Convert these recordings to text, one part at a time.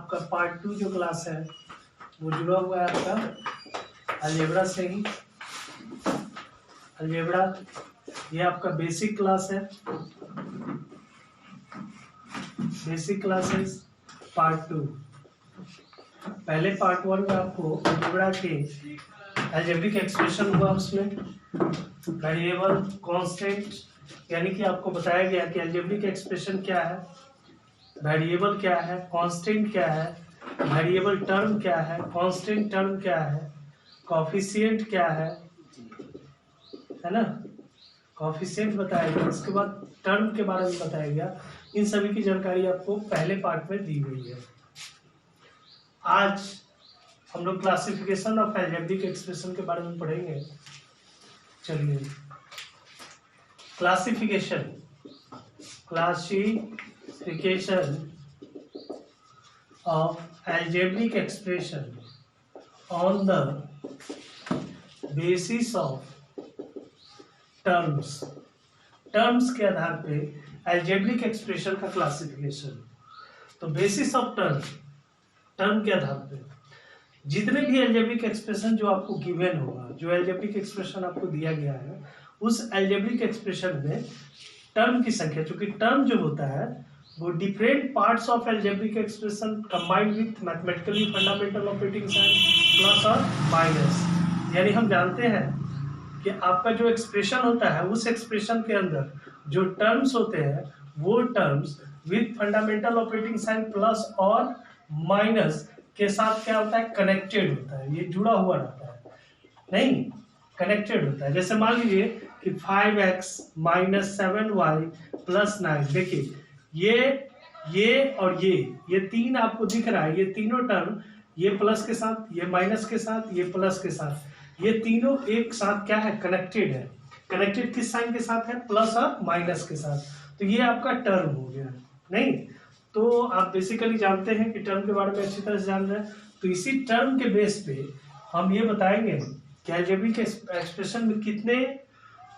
आपका पार्ट 2 जो क्लास है वो जुड़ा हुआ है आपका अलजेब्रा से ही। अलजेब्रा ये आपका बेसिक क्लास है, बेसिक क्लासेस पार्ट 2। पहले पार्ट 1 में आपको अलजेब्रा के अलजेब्रिक एक्सप्रेशन हुआ, उसमें वेरिएबल, कांस्टेंट, यानी कि आपको बताया गया कि अलजेब्रिक एक्सप्रेशन क्या है, वेरिएबल क्या है, कांस्टेंट क्या है, वेरिएबल टर्म क्या है, कांस्टेंट टर्म क्या है, कोफिशिएंट क्या है ना, कोफिशिएंट बताया गया। उसके बाद टर्म के बारे में बताया गया। इन सभी की जानकारी आपको पहले पार्ट में दी गई है। आज हम लोग क्लासिफिकेशन ऑफ अलजेब्रिक एक्सप्रेशन के बारे में पढ़ेंगे। चलिए, classification of algebraic expression on the basis of terms. Terms के आधार पे अलजेब्रिक एक्सप्रेशन का क्लासिफिकेशन। तो बेसिस ऑफ टर्म, टर्म के आधार पे जितने भी अलजेब्रिक एक्सप्रेशन जो आपको गिवन होगा, जो अलजेब्रिक एक्सप्रेशन आपको दिया गया है, उस अलजेब्रिक एक्सप्रेशन में टर्म की संख्या, चूंकि टर्म जो होता है वो different parts of algebraic expression combined with mathematically fundamental operating sign plus और माइनस। यानी हम जानते हैं कि आपका जो एक्सप्रेशन होता है उस एक्सप्रेशन के अंदर जो टर्म्स होते हैं वो terms with fundamental operating sign plus और माइनस के साथ क्या होता है, कनेक्टेड होता है। ये जुड़ा हुआ रहता है, नहीं कनेक्टेड होता है। जैसे मान लीजिए कि 5x माइनस 7y प्लस 9, देखिए ये और ये तीन आपको दिख रहा है, ये तीनों टर्म, ये प्लस के साथ, ये माइनस के साथ, ये प्लस के साथ, ये तीनों एक साथ क्या है, कनेक्टेड है। कनेक्टेड किस साइन के साथ है, प्लस और माइनस के साथ। तो ये आपका टर्म हो गया, नहीं तो आप बेसिकली जानते हैं कि टर्म के बारे में अच्छी तरह से जान रहे हैं। तो इसी टर्म के बेस पे हम ये बताएंगे कि अलजेब्रिक एक्सप्रेशन में कितने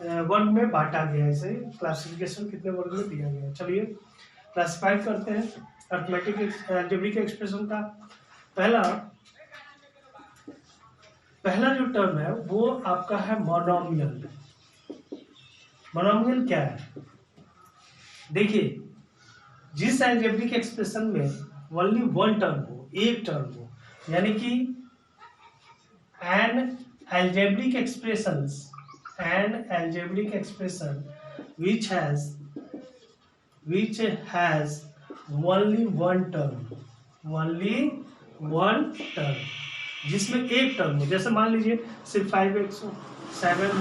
वर्ग में बांटा गया है, इसे क्लासिफिकेशन कितने वर्ग में दिया गया है। चलिए क्लासिफाई करते हैं अरिथमेटिक अलजेब्रिक एक्सप्रेशन का। पहला जो टर्म है वो आपका है मोनोमियल। मोनोमियल क्या है, देखिए जिस अलजेब्रिक एक्सप्रेशन में ओनली वन टर्म हो, एक टर्म हो, यानी कि N algebraic expression which has only one term, जिसमें एक टर्म हो। जैसे मान लीजिए सिर्फ 5x हो, 7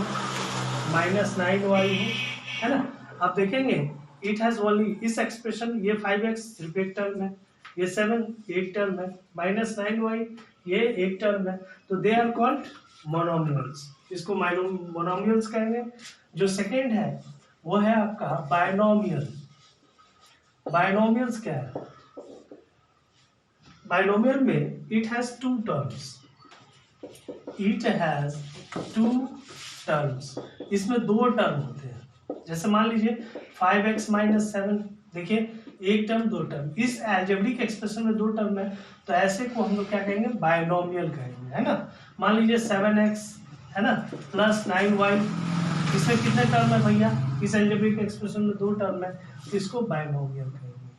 माइनस 9y हो, है ना। आप देखेंगे इट हैज ओनली, इस एक्सप्रेशन ये 5x सिर्फ एक टर्म है, ये 7 एक टर्म है, माइनस 9y ये एक टर्म है। तो दे आर कॉल्ड मोनोमियल्स, इसको मोनोमियल्स कहेंगे। जो सेकेंड है वो है आपका बायनोमियल। बायनोमियल्स क्या है, बायनोमियल में इट हैज टू टर्म्स, इसमें दो टर्म होते हैं। जैसे मान लीजिए 5x माइनस 7, देखिए एक टर्म दो टर्म, इस अलजेब्रिक एक्सप्रेशन में दो टर्म है, तो ऐसे को हम लोग क्या कहेंगे, बायनोमियल कहेंगे, है ना। मान लीजिए 7x है ना प्लस 9y, इसमें कितने टर्म है भैया, इस अलजेब्रिक एक्सप्रेशन में दो टर्म है, तो इसको बायनोमियल कहेंगे।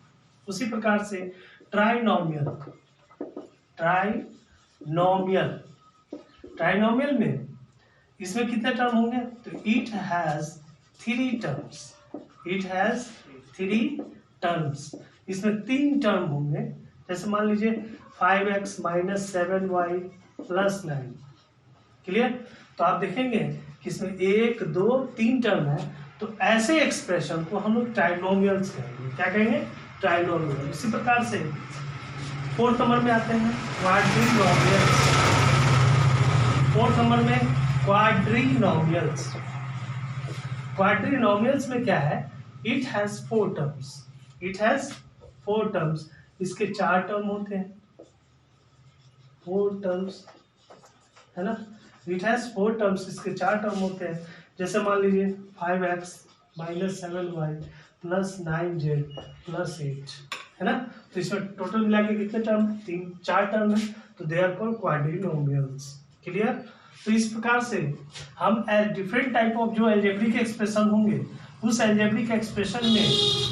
उसी प्रकार से ट्राइनोमियल में इसमें कितने टर्म होंगे, तो इट हैज थ्री टर्म्स, इसमें तीन टर्म होंगे। जैसे मान लीजिए 5x minus 7y plus 9, clear. तो आप देखेंगे कि इसमें 1 2 3 टर्म है, तो ऐसे एक्सप्रेशन को हम लोग ट्राइनोमियल्स कहेंगे। क्या कहेंगे, ट्राइनोमियल। इसी प्रकार से 4th नंबर में आते हैं क्वाड्रिनोमियल्स। 4th नंबर में क्वाड्रिनोमियल्स। क्वाड्रिनोमियल्स में क्या है, इट हैज 4 टर्म्स, इसके 4 टर्म होते हैं, 4 टर्म्स, है ना। इट हैज 4 टर्म्स, इसके 4 टर्म होते हैं। जैसे मान लीजिए 5x minus 7y plus 9z plus 8, है ना। तो इसमें टोटल मिला के कितने टर्म, 4 टर्म है, तो दे आर कॉल्ड क्वाड्रिनोमियल्स। क्लियर। तो इस प्रकार से हम डिफरेंट टाइप ऑफ जो अलजेब्रिक एक्सप्रेशन होंगे उस अलजेब्रिक एक्सप्रेशन में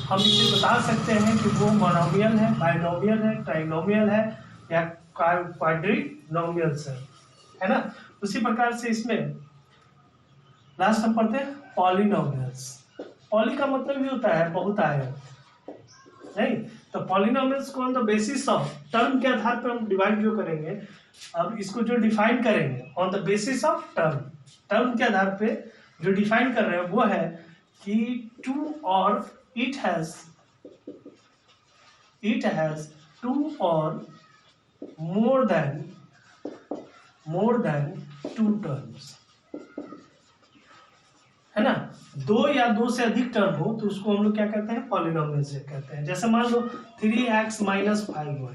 हम इसे बता सकते हैं कि वो मोनोमियल है, बाइनोमियल है, ट्राइनोमियल है या क्वाड्रिनोमियल्स है ना। उसी प्रकार से इसमें लास्ट हम पढ़ते हैं पॉलिनोमियल्स। पॉली का मतलब भी होता है बहुतायक, नहीं। तो पॉलिनोमियल्स को on the basis of term के आधार पर हम डिवाइड जो करेंगे, अब इसको जो डिफाइन करेंगे on the basis of term के आधार पे जो डिफाइन कर रहे हैं वो है कि टू और इट हैज टू और मोर देन टू टर्म्स, है ना। 2 या 2 से अधिक टर्म हो तो उसको हम लोग क्या कहते हैं, पॉलिनोमियल से कहते हैं। जैसे मान लो 3x - 5y,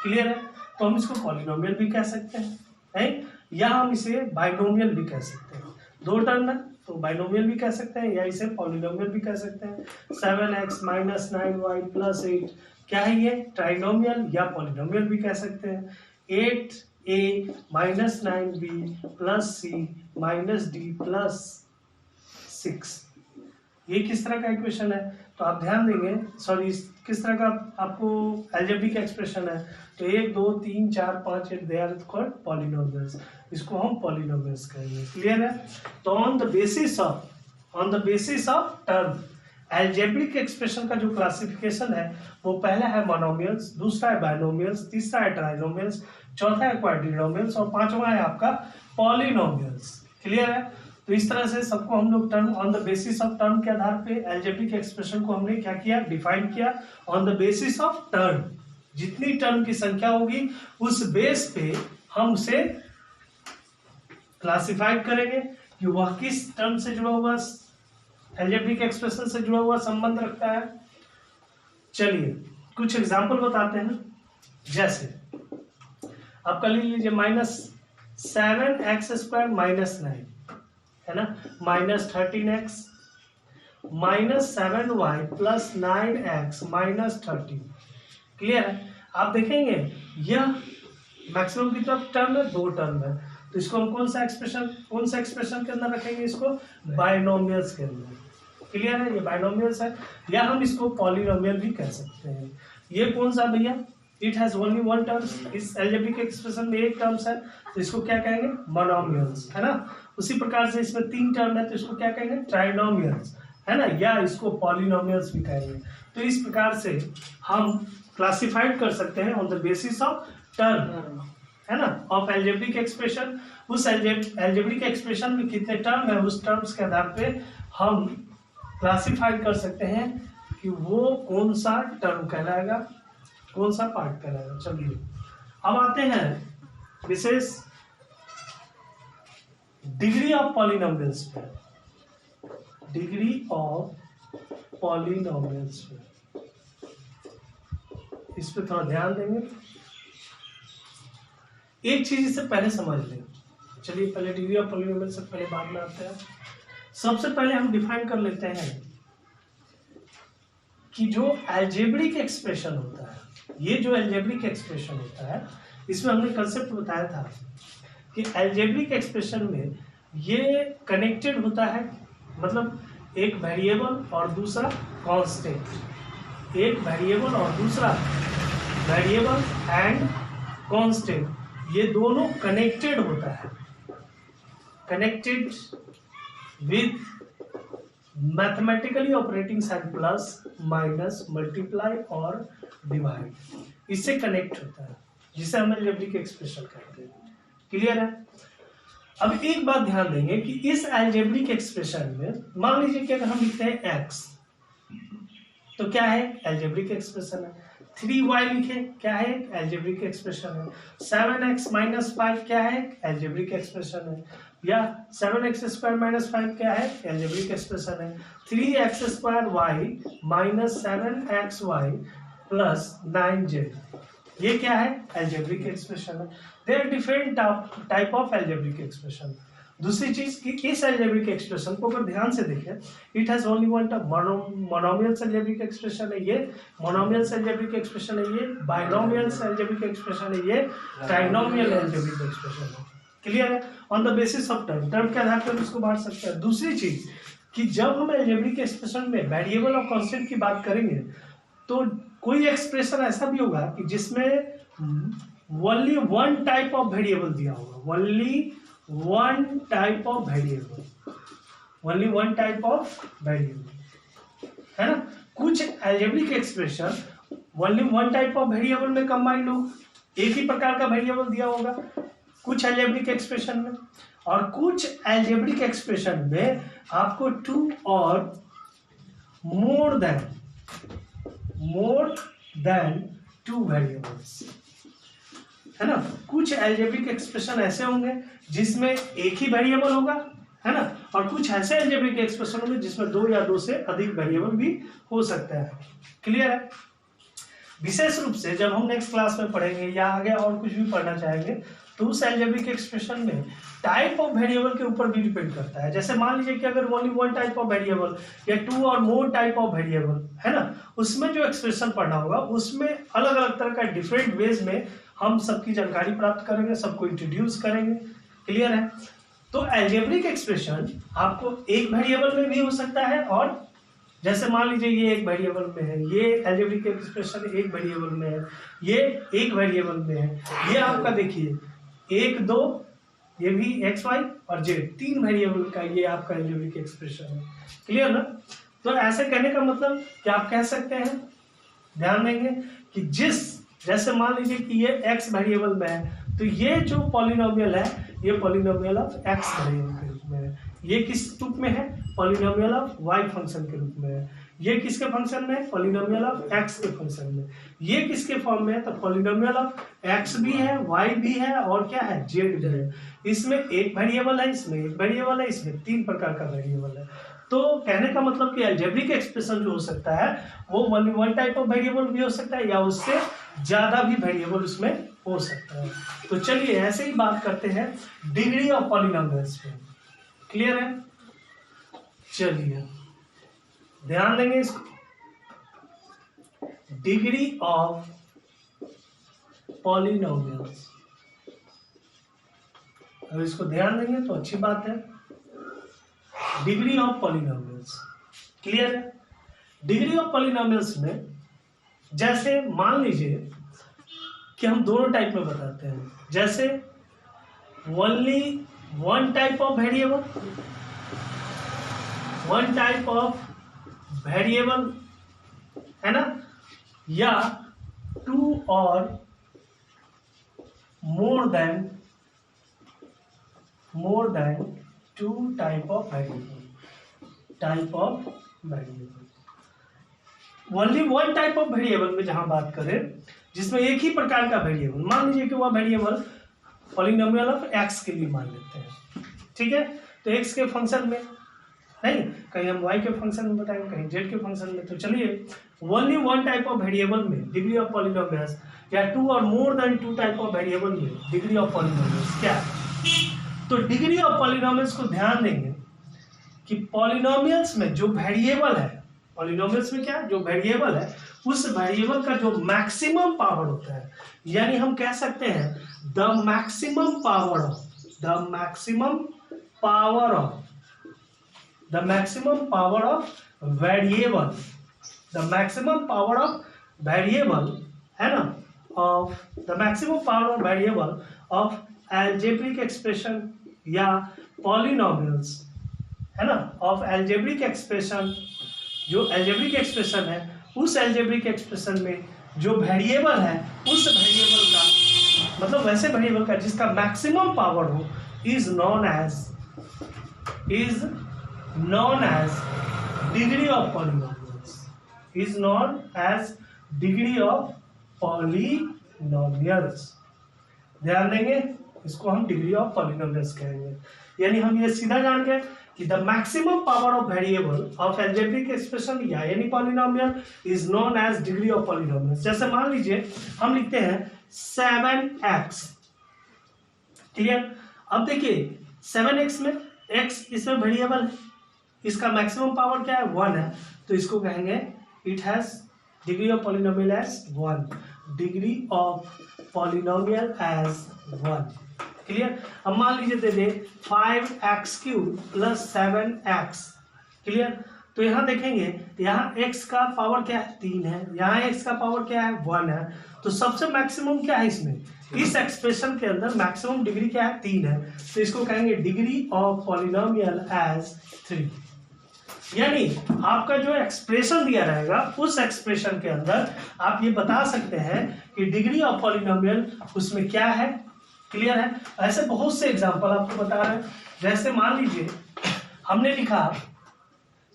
क्लियर है, तो हम इसको पॉलिनोमियल भी कह सकते हैं, या हम इसे बाइनोमियल भी कह सकते हैं। 2 टर्म है तो बाइनोमियल भी कह सकते हैं या इसे पॉलिनोमियल भी कह सकते हैं। 7x - 9y + 8 क्या है, ये ट्राइनोमियल या पॉलिनोमियल भी कह सकते हैं। 8a - 9b + c - d + 6, ये किस तरह का इक्वेशन है, तो आप ध्यान देंगे, सॉरी किस तरह का आपको अलजेब्रिक एक्सप्रेशन है, तो 1 2 3 4 5 दे आर कॉल्ड पॉलिनोमियल्स, इसको हम पॉलिनोमियल्स कहेंगे। क्लियर है। तो on the basis of term algebraic expression का जो क्लासिफिकेशन है वो पहला है मोनोमियल्स, दूसरा है बाइनोमियल्स, तीसरा है ट्राइनोमियल्स, चौथा है क्वाड्रिनोमियल्स और पांचवा है आपका पॉलिनोमियल्स। क्लियर है। तो इस तरह से सबको हम लोग term on the basis of term के आधार पे अलजेब्रिक एक्सप्रेशन को हमने क्या किया, डिफाइन किया। On the basis of term, जितनी टर्म की संख्या होगी उस बेस पे हम उसे क्लासिफाइड करेंगे कि वह किस टर्म से जुड़ा हुआ, अलजेब्रिक एक्सप्रेशन से जुड़ा हुआ संबंध रखता है। चलिए कुछ एग्जांपल बताते हैं। जैसे आपका ले लीजिए -7x² - 9 है ना, -13x -7y + 9x -13। क्लियर है। आप देखेंगे यह मैक्सिमम कितना टर्म है, 2 टर्म है, तो इसको हम कौन सा एक्सप्रेशन के अंदर रखेंगे, इसको बाइनोमियल्स के अंदर। क्लियर है, ये बाइनोमियल्स है, या हम इसको पॉलिनोमियल भी कह सकते हैं। ये कौन सा भैया, इट हैज ओनली 1 टर्म, इस अलजेब्रिक एक्सप्रेशन में 1 टर्म्स है तो इसको क्या कहेंगे, मोनोमियल्स, है ना। उसी प्रकार से इसमें 3 टर्म है तो इसको क्या कहेंगे, ट्राइनोमियल्स, है ना, या इसको पॉलिनोमियल्स भी कहेंगे। तो इस प्रकार से हम क्लासिफाइड कर सकते हैं on the basis of term, है ना, ऑफ अलजेब्रिक एक्सप्रेशन। उस अलजेब्रिक एक्सप्रेशन में कितने टर्म है उस टर्म्स के आधार पे हम क्लासिफाइड कर सकते हैं कि वो कौन सा टर्म कहलाएगा, कौन सा पार्ट कहलाएगा। चलिए अब आते हैं विशेष डिग्री ऑफ पॉलिनोमियल्स पे, डिग्री ऑफ पॉलिनोमियल्स पे, इस पे थोड़ा ध्यान देंगे। एक चीज इससे पहले समझ लें। चलिए पहले डिग्री ऑफ पॉलिनोमियल से पहले बाद में आते हैं। सबसे पहले हम डिफाइन कर लेते हैं कि जो अलजेब्रिक एक्सप्रेशन होता है, ये जो अलजेब्रिक एक्सप्रेशन होता है, इसमें हमने कंसेप्ट बताया था कि अलजेब्रिक एक्सप्रेशन में ये कनेक्टेड होता है, मतलब एक वेरिएबल और दूसरा कांस्टेंट, एक वेरिएबल और दूसरा वेरिएबल एंड कांस्टेंट, ये दोनों कनेक्टेड होता है, connected with mathematically operating sign plus minus multiply और डिवाइड, इससे कनेक्ट होता है, जिसे हम अलजेब्रिक एक्सप्रेशन कहते हैं। क्लियर है। अब एक बात ध्यान देंगे कि इस अलजेब्रिक एक्सप्रेशन में मान लीजिए कि अगर हम लिखते हैं x, तो क्या है, अलजेब्रिक एक्सप्रेशन है। 3y लिखे, क्या है, अलजेब्रिक एक्सप्रेशन है। 7x - 5 क्या है, अलजेब्रिक एक्सप्रेशन है। या 7x² - 5 क्या है, अलजेब्रिक एक्सप्रेशन है। 3x² y - 7xy + 9z, ये क्या है, अलजेब्रिक एक्सप्रेशन है। There are different type of algebraic expression. दूसरी चीज कि इस अलजेब्रिक एक्सप्रेशन को अगर ध्यान से देखें, it has only one term, monomial algebraic expression है ये, मोनोमियल अलजेब्रिक एक्सप्रेशन है ये, बाइनोमियल अलजेब्रिक एक्सप्रेशन है ये, ट्राइनोमियल अलजेब्रिक एक्सप्रेशन है। क्लियर है? On the basis of term, term के आधार पर इसको बांट सकते हैं। दूसरी चीज कि जब हम अलजेब्रिक एक्सप्रेशन में वेरिएबल और कांस्टेंट की बात करेंगे तो कोई एक्सप्रेशन ऐसा भी होगा कि जिसमें only one type of variable दिया होगा, only one type of variable, only one type of variable, है ना। कुछ algebraic expression only one type of variable में कंबाइंड हो, एक ही प्रकार का वेरिएबल दिया होगा कुछ अलजेब्रिक एक्सप्रेशन में, और कुछ अलजेब्रिक एक्सप्रेशन में आपको टू और मोर देन टू वेरिएबल्स, है ना। कुछ अलजेब्रिक एक्सप्रेशन ऐसे होंगे जिसमें एक ही वेरिएबल होगा, है ना, और कुछ ऐसे अलजेब्रिक एक्सप्रेशन होंगे जिसमें दो या दो से अधिक वेरिएबल भी हो सकता है। क्लियर है? विशेष रूप से जब हम नेक्स्ट क्लास में पढ़ेंगे या आगे और कुछ भी पढ़ना चाहेंगे तो उस अलजेब्रिक एक्सप्रेशन में टाइप ऑफ वेरिएबल के ऊपर भी डिपेंड करता है। जैसे मान लीजिए कि अगर only one type of variable या टू और मोर टाइप ऑफ वेरिएबल, है ना, उसमें जो एक्सप्रेशन पढ़ना होगा उसमें अलग अलग तरह का डिफरेंट वेज में हम सबकी जानकारी प्राप्त करेंगे, सबको इंट्रोड्यूस करेंगे। क्लियर है? तो अलजेब्रिक एक्सप्रेशन आपको एक वेरिएबल में भी हो सकता है, और जैसे मान लीजिए ये एक वेरिएबल में है, ये अलजेब्रिक एक्सप्रेशन एक वेरिएबल में है, ये एक वेरिएबल में है, ये आपका देखिए एक दो, ये भी एक्स वाई और जेड, तीन वेरिएबल का ये आपका अलजेब्रिक एक्सप्रेशन है। क्लियर ना? तो ऐसे कहने का मतलब कि आप कह सकते हैं, ध्यान देंगे कि जैसे मान लीजिए कि ये एक्स वेरिएबल में है तो ये जो पॉलिनोमियल है ये पॉलिनोमियल ऑफ एक्स वेरिएबल के रूप में है, ये किस रूप में है? पॉलिनोमियल ऑफ वाई फंक्शन के रूप में है। ये किसके फंक्शन में है? पॉलिनोमियल ऑफ एक्स के फंक्शन में। ये किसके फॉर्म में है? तो पॉलिनोमियल ऑफ एक्स भी है, वाई भी है, और क्या है? जेड भी है। इसमें एक वेरिएबल है, इसमें एक वेरिएबल है, इसमें तीन प्रकार का वेरिएबल है। तो कहने का मतलब कि अलजेब्रिक एक्सप्रेशन जो हो सकता है वो only one type of variable भी हो सकता है या उससे ज्यादा भी वेरिएबल उसमें हो सकता है। तो चलिए ऐसे ही बात करते हैं डिग्री ऑफ पॉलिनोमियल्स पे। क्लियर है? चलिए ध्यान देंगे इसको, डिग्री ऑफ पॉलिनोमियल्स, अब इसको ध्यान देंगे तो अच्छी बात है। डिग्री ऑफ पॉलिनोमियल्स, क्लियर है? डिग्री ऑफ पॉलिनोमियल्स में जैसे मान लीजिए कि हम दोनों टाइप में बताते हैं, जैसे only one type of variable, one type of variable, है ना, या टू और more than two type of variable. Only one type of variable में जहां बात करें जिसमें एक ही प्रकार का वेरिएबल, मान लीजिए कि वह वेरिएबल पॉलिनोमियल ऑफ एक्स के लिए मान लेते हैं, ठीक है। तो एक्स के फंक्शन में नहीं, कहीं हम वाई के फंक्शन में बताएंगे, कहीं जेड के फंक्शन में। तो चलिए only one type of variable में डिग्री ऑफ पॉलिनोमियल्स या टू और more than two type of variable में डिग्री ऑफ पॉलिनोमियल्स क्या है? तो डिग्री ऑफ पॉलिनोमियल्स को ध्यान देंगे कि पॉलिनोमियल्स में जो वेरिएबल है, पॉलिनोमियल्स में क्या जो वेरिएबल है उस वेरिएबल का जो मैक्सिमम पावर होता है, यानी हम कह सकते हैं the maximum power of variable, the maximum power of variable, है ना, of the maximum power of variable of algebraic expression या पॉलिनोमियल्स, है ना, ऑफ अलजेब्रिक एक्सप्रेशन, जो अलजेब्रिक एक्सप्रेशन है उस अलजेब्रिक एक्सप्रेशन में जो वेरिएबल है उस वेरिएबल का मतलब वैसे वेरिएबल का जिसका मैक्सिमम पावर हो is known as degree of polynomials, is known as degree of polynomials. ध्यान देंगे, इसको हम डिग्री ऑफ पॉलिनोमियल्स कहेंगे। यानी हम ये सीधा जान गए कि the maximum power of variable of algebraic expression या any polynomial is known as degree of polynomials. जैसे मान लीजिए हम लिखते हैं 7x, क्लियर। अब देखिए 7x में x इसमें वेरिएबल है, इसका मैक्सिमम पावर क्या है 1 है, तो इसको कहेंगे it has degree of polynomial as 1, degree of polynomial as 1। Clear. अब मान लीजिए दे दे 5x³ प्लस 7x। क्लियर। तो यहाँ देखेंगे यहाँ x का पावर क्या है 3 है, यहाँ x का पावर क्या है 1 है, तो सबसे मैक्सिमम क्या है इसमें, इस एक्सप्रेशन के अंदर मैक्सिमम डिग्री क्या है 3 है, तो इसको कहेंगे डिग्री ऑफ पॉलिनोमियल एज 3। यानी आपका जो एक्सप्रेशन दिया रहेगा उस एक्सप्रेशन के अंदर आप ये बता सकते हैं कि डिग्री ऑफ पॉलिनोमियल उसमें क्या है। क्लियर है। ऐसे बहुत से एग्जांपल आपको बता रहे हैं, जैसे मान लीजिए हमने लिखा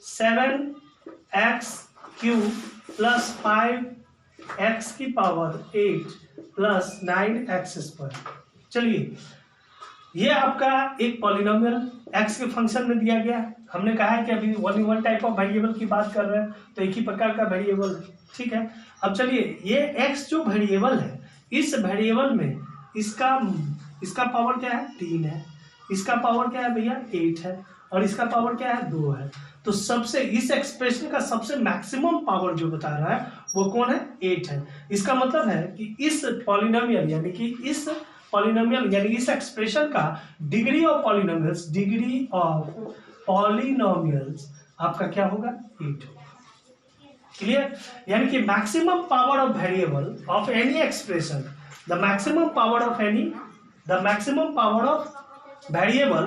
7x³ प्लस 5x की पावर 8 प्लस 9x²। चलिए ये आपका एक पॉलिनोमियल x के फंक्शन में दिया गया है। हमने कहा है कि अभी only one type of variable की बात कर रहे हैं, तो एक ही प्रकार का वेरिएबल है। ठीक है। अब चलिए ये x जो वेरिएबल है, इस वेरिएबल में इसका पावर क्या है 3 है, इसका पावर क्या है भैया 8 है, और इसका पावर क्या है 2 है। तो सबसे इस एक्सप्रेशन का सबसे मैक्सिमम पावर जो बता रहा है वो कौन है 8 है। इसका मतलब है कि इस पॉलिनोमियल यानी कि इस एक्सप्रेशन का डिग्री ऑफ पॉलिनोमियल्स आपका क्या होगा 8 होगा। क्लियर। यानी कि maximum power of variable of any expression, the maximum power of variable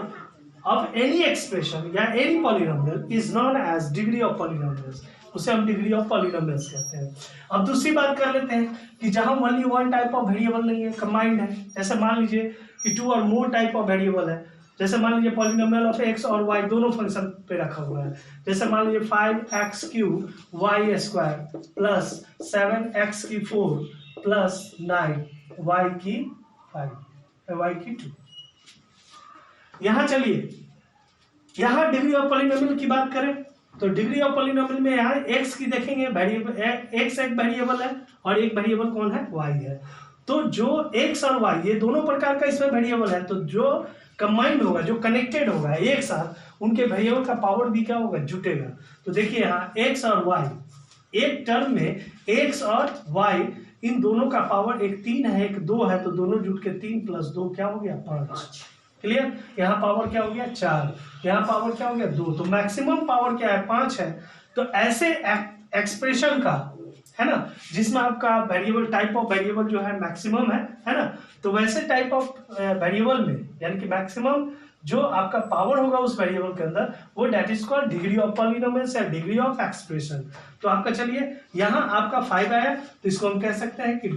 of any expression या any polynomial is known as degree of polynomials, उसे हम डिग्री ऑफ पॉलिनोमियल्स कहते हैं। अब दूसरी बात कर लेते हैं कि जहां only one type of variable नहीं है, कंबाइंड है, जैसे मान लीजिए कि 2 और मोर टाइप ऑफ वेरिएबल है, जैसे मान लीजिए पॉलिनोमियल ऑफ x और y दोनों फंक्शन पे रखा हुआ है, जैसे मान लीजिए 5x³ y² plus 7x⁴ plus 9y⁵ 2। यहाँ चलिए यहाँ डिग्री ऑफ पॉलिनोमियल की बात करें तो डिग्री ऑफ पॉलिनोमियल में यहाँ x की देखेंगे वेरिएबल x एक वेरिएबल है और एक वेरिएबल कौन है y है। तो जो x और y ये दोनों प्रकार का इसमें वेरिएबल है, तो जो कंबाइंड होगा, जो कनेक्टेड होगा एक साथ, उनके वेरिएबल का पावर भी क्या होगा जुटेगा। तो देखिए यहाँ x और y, एक टर्म में x और y इन दोनों का पावर एक 3 है एक 2 है, तो दोनों जुट के 3 + 2 क्या हो गया 5। क्लियर। यहाँ पावर क्या हो गया 4, यहाँ पावर क्या हो गया 2, तो मैक्सिमम पावर क्या है 5 है। तो ऐसे एक्सप्रेशन का है ना, जिसमें आपका वेरिएबल टाइप ऑफ वेरिएबल जो है मैक्सिमम है ना, तो वैसे टाइप ऑफ वेरिएबल में यानी कि मैक्सिमम जो आपका पावर होगा उस वेरिएबल के अंदर, वो that is called degree of polynomials या डिग्री ऑफ एक्सप्रेशन। तो आपका चलिए यहाँ आपका 5 आया, तो इसको हम कह सकते हैं कि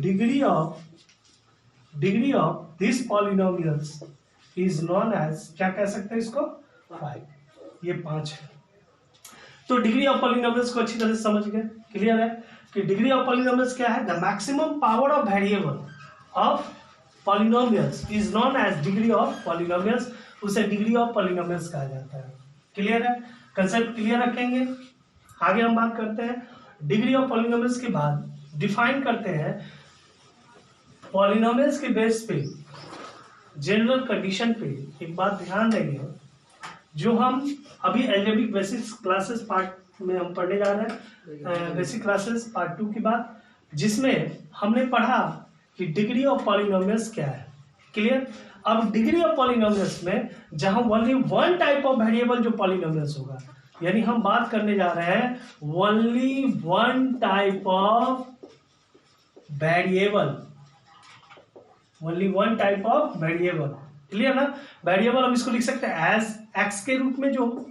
degree of this polynomials is known as, क्या कह सकते हैं इसको 5, ये 5 है। तो डिग्री ऑफ पॉलिनोमियल्स को अच्छी तरह से समझ गए। क्लियर है कि डिग्री ऑफ पॉलिनोमियल्स क्या है, the maximum power of variable of polynomials is known as degree of polynomials, उसे डिग्री ऑफ पॉलिनोमियल्स कहा जाता है। क्लियर है, कंसेप्ट क्लियर रखेंगे। आगे हम बात करते हैं डिग्री ऑफ पॉलिनोमियल्स के बाद डिफाइन करते हैं पॉलिनोमियल्स के बेस पे जनरल कंडीशन पे। एक बात ध्यान देंगे, जो हम अभी अलजेब्रिक बेसिक्स क्लासेस पार्ट में हम पढ़ने जा रहे हैं, बेसिक क्लासेस पार्ट 2 की बात, जिसमें हमने पढ़ा कि डिग्री ऑफ पॉलिनोमियल्स क्या है। क्लियर। अब डिग्री ऑफ पॉलिनोमियल्स में जहां only one type of variable जो पॉलिनोमियल्स होगा, यानी हम बात करने जा रहे हैं only one type of variable, only one type of variable. Clear ना। वेरिएबल हम इसको लिख सकते हैं एज एक्स के रूप में जो हो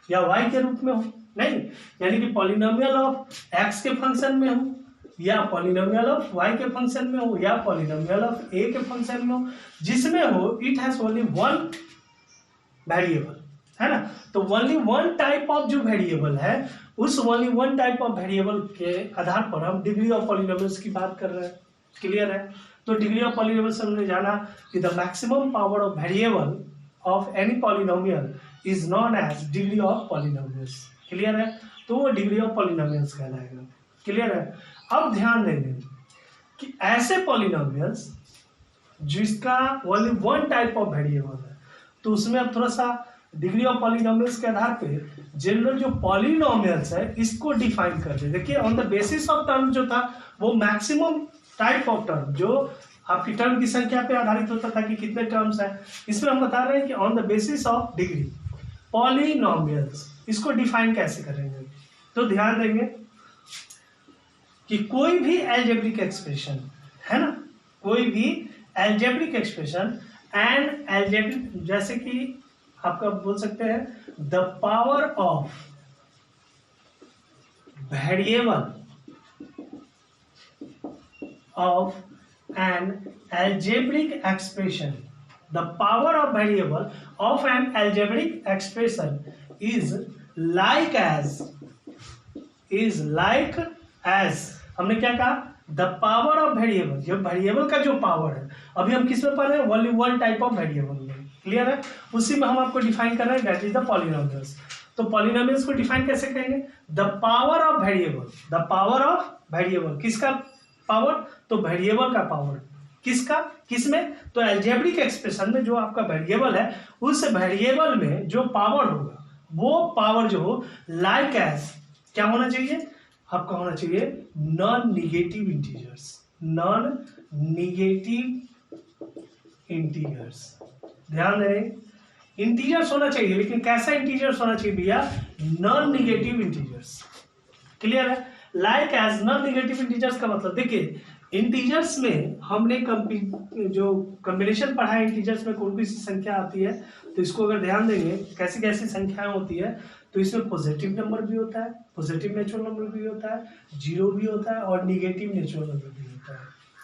या वाई के रूप में हो, नहीं, यानी कि पॉलिनोमियल ऑफ एक्स के फंक्शन में हो या पॉलिनोमियल ऑफ वाई के फंक्शन में हो या पॉलिनोमियल ऑफ ए के फंक्शन में हो, जिसमें हो it has only one variable, है ना। तो ओनली वन टाइप ऑफ जो वेरिएबल है, उस only one type of variable के आधार पर हम डिग्री ऑफ पॉलिनोमियल्स की बात कर रहे हैं। क्लियर है। तो डिग्री ऑफ पॉलिनोमियल्स हमने जाना कि the maximum power of variable of any polynomial is known as degree of polynomials. Clear है। तो वो डिग्री ऑफ पॉलिनोमियल्स कहलाएगा। क्लियर है। अब ध्यान देंगे कि ऐसे पॉलिनोमियल्स जिसका only one type of variable है, तो उसमें अब थोड़ा सा डिग्री ऑफ पॉलिनोमियल्स के आधार पे जनरल जो पॉलिनोमियल्स है इसको डिफाइन कर दे। देखिए on the basis of term जो था वो मैक्सिमम टाइप ऑफ टर्म जो आपकी टर्म की संख्या पे आधारित होता था कि कितने टर्म्स है, इसमें हम बता रहे हैं कि on the basis of degree polynomials, इसको डिफाइन कैसे करेंगे। तो ध्यान देंगे कि कोई भी अलजेब्रिक एक्सप्रेशन है ना, कोई भी अलजेब्रिक एक्सप्रेशन एंड अलजेब्रिक, जैसे कि आपका बोल सकते हैं the power of variable of an algebraic expression, the power of variable of an algebraic expression is like as हमने क्या कहा, द पावर ऑफ वेरिएबल, जो वेरिएबल का जो पावर है, अभी हम किस में पढ़ रहे हैं, only one type of variable में, क्लियर है, उसी में हम आपको डिफाइन कर रहे हैं, दैट इज द पॉलिनोमियल्स। तो पॉलिनोमियल्स को डिफाइन कैसे करेंगे, the power of variable, the power of variable, किसका पावर, तो वेरिएबल का पावर, किसका, किसमें, तो अलजेब्रिक एक्सप्रेशन में जो आपका वेरिएबल है उस वेरिएबल में जो पावर होगा वो पावर जो हो लाइक एज क्या होना चाहिए, आपका होना चाहिए non negative integers, non negative integers, ध्यान दें इंटीजर्स होना चाहिए, लेकिन कैसा इंटीजर्स होना चाहिए भैया, नॉन निगेटिव इंटीजर्स, क्लियर है। Like as non negative integers का मतलब देखिए इंटीजर्स में हमने जो कॉम्बिनेशन पढ़ा है, इंटीजर्स में कौन सी संख्या आती है, तो इसको अगर ध्यान देंगे कैसी कैसी संख्याएं होती है, तो इसमें पॉजिटिव नंबर भी होता है, पॉजिटिव नेचुरल नंबर भी होता है, जीरो भी होता है और निगेटिव नेचुरल नंबर भी होता है,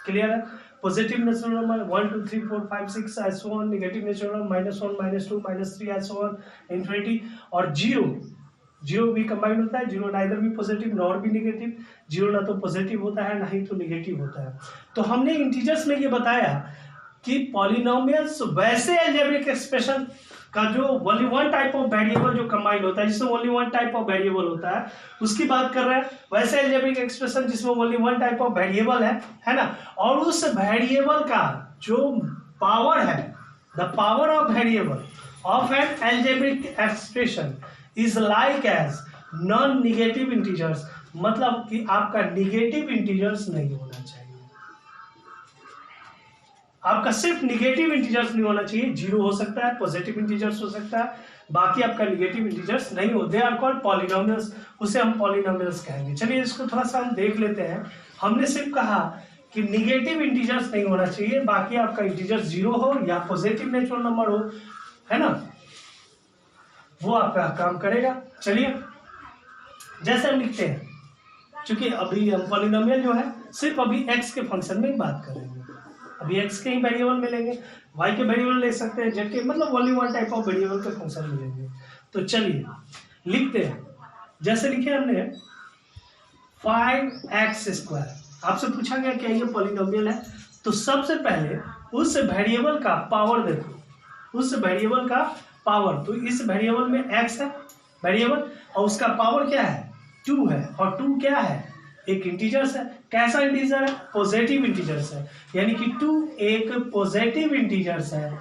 क्लियर है। पॉजिटिव नेचुरल नंबर 1 2 3 4 5 6 ऐसे ऑन, नेगेटिव नेचुरल नंबर -1 -2 -3 ऐसे ऑन इनफिनिटी, और जीरो भी कंबाइंड होता है, जीरो नाइदर भी पॉजिटिव नॉर भी नेगेटिव, जीरो ना तो पॉजिटिव होता है ना ही तो नेगेटिव होता है। तो हमने इंटीजर्स में ये बताया कि पॉलिनोमियल्स वैसे अलजेब्रिक एक्सप्रेशन का जो only one type of variable जो कंबाइंड होता है, जिसमें only one type of variable होता है, उसकी बात कर रहे हैं, वैसे अलजेब्रिक एक्सप्रेशन जिसमें only one type of variable है ना, और उस वेरिएबल का जो पावर है, the power of variable of an algebraic expression is like as non negative integers, मतलब कि आपका निगेटिव इंटीजर्स नहीं होना चाहिए, आपका सिर्फ निगेटिव इंटीजर्स नहीं होना चाहिए, जीरो हो सकता है, पॉजिटिव इंटीजर्स हो सकता है, बाकी आपका निगेटिव इंटीजर्स नहीं हो, दे आर कॉल्ड पॉलिनोमियल्स, उसे हम पॉलिनोमियल्स कहेंगे। चलिए इसको थोड़ा सा हम देख लेते हैं। हमने सिर्फ कहा कि निगेटिव इंटीजर्स नहीं होना चाहिए, बाकी आपका इंटीजर्स जीरो हो या पॉजिटिव नेचुरल नंबर हो, है ना, वो आपका काम करेगा। चलिए जैसे हम लिखते हैं, क्योंकि अभी हम पॉलिनोमियल जो है सिर्फ अभी एक्स के फंक्शन में ही बात करेंगे, अभी एक्स के ही वेरिएबल मिलेंगे, वाई के वेरिएबल ले सकते हैं, जेड के, मतलब only one type of variable के फंक्शन मिलेंगे। तो चलिए लिखते हैं, जैसे लिखे हमने 5x², आपसे पूछा गया क्या ये पॉलिनोमियल है, तो सबसे पहले उस वेरिएबल का पावर देखो, उस वेरिएबल का पावर, तो इस वेरिएबल में x है वेरिएबल और उसका पावर क्या है 2 है, और 2 क्या है, एक इंटीजर्स है, कैसा इंटीजर है, पॉजिटिव इंटीजर्स है, यानी कि 2 एक पॉजिटिव इंटीजर्स है,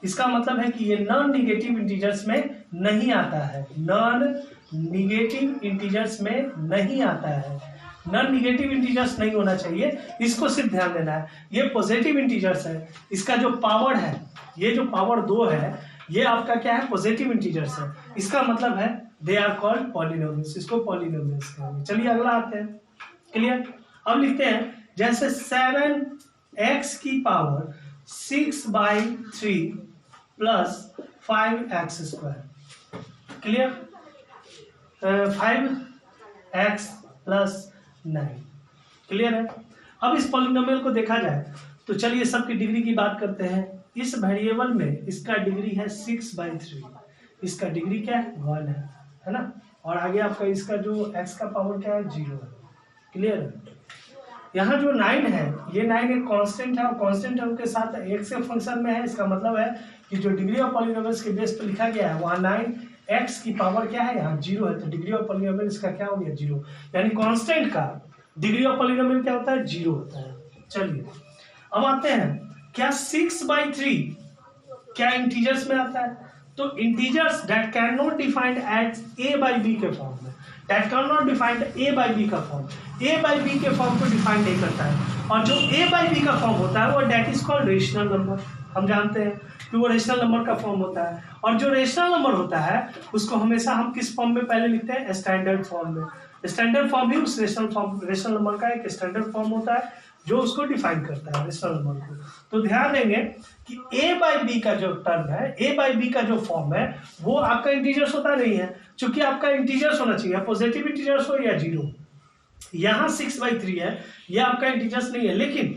इसका मतलब है कि ये नॉन निगेटिव इंटीजर्स में नहीं आता है, नॉन निगेटिव इंटीजर्स में नहीं आता है, नॉन निगेटिव इंटीजर्स नहीं होना चाहिए, इसको सिर्फ ध्यान देना है। ये पॉजिटिव इंटीजर्स है, इसका जो पावर है, ये जो पावर 2 है, ये आपका क्या है, पॉजिटिव इंटीजर्स है, इसका मतलब है दे आर कॉल्ड पॉलिनोमियल्स, इसको पॉलिनोमियल्स कहेंगे। चलिए अगला आते हैं, क्लियर। अब लिखते हैं जैसे 7x की power 6/3 plus 5x², clear, 5x plus 9, clear है। अब इस पॉलिनोमियल को देखा जाए तो चलिए सबकी डिग्री की बात करते हैं। इस वेरिएबल में इसका डिग्री है 6/3, इसका डिग्री क्या है 1 है ना, और आगे आपका इसका जो x का पावर क्या है 0 है, क्लियर है। यहाँ जो 9 है, ये 9 एक कांस्टेंट है, और कांस्टेंट टर्म के साथ x के फंक्शन में है, इसका मतलब है कि जो डिग्री ऑफ पॉलिनोमियल्स के बेस पर लिखा गया है वहाँ 9x की पावर क्या है, यहाँ 0 है, तो डिग्री ऑफ पॉलिनोमियल इसका क्या हो गया 0, यानी कांस्टेंट का डिग्री ऑफ पॉलिनोमियल क्या होता है 0 होता है। चलिए अब आते हैं, क्या 6/3 क्या इंटीजर्स में आता है? तो integers that cannot defined as a by b के फॉर्म में, that cannot defined a by b का फॉर्म, ए बाई बी के फॉर्म को डिफाइन नहीं करता है। और जो ए बाई बी का फॉर्म होता है वो that is called rational number. हम जानते हैं कि वो रेशनल नंबर का फॉर्म होता है, और जो रेशनल नंबर होता है उसको हमेशा हम किस फॉर्म में पहले लिखते हैं? स्टैंडर्ड फॉर्म में। स्टैंडर्ड फॉर्म ही उस रेशनल नंबर का एक स्टैंडर्ड फॉर्म होता है जो उसको डिफाइन करता है रेशनल नंबर को। तो ध्यान देंगे कि ए बाई बी का जो टर्म है, ए बाई बी का जो फॉर्म है वो आपका इंटीजर्स होता नहीं है, क्योंकि आपका इंटीजर्स होना चाहिए, पॉजिटिव इंटीजर्स हो या जीरो। यहाँ 6/3 है, ये आपका इंटीजर्स नहीं है, लेकिन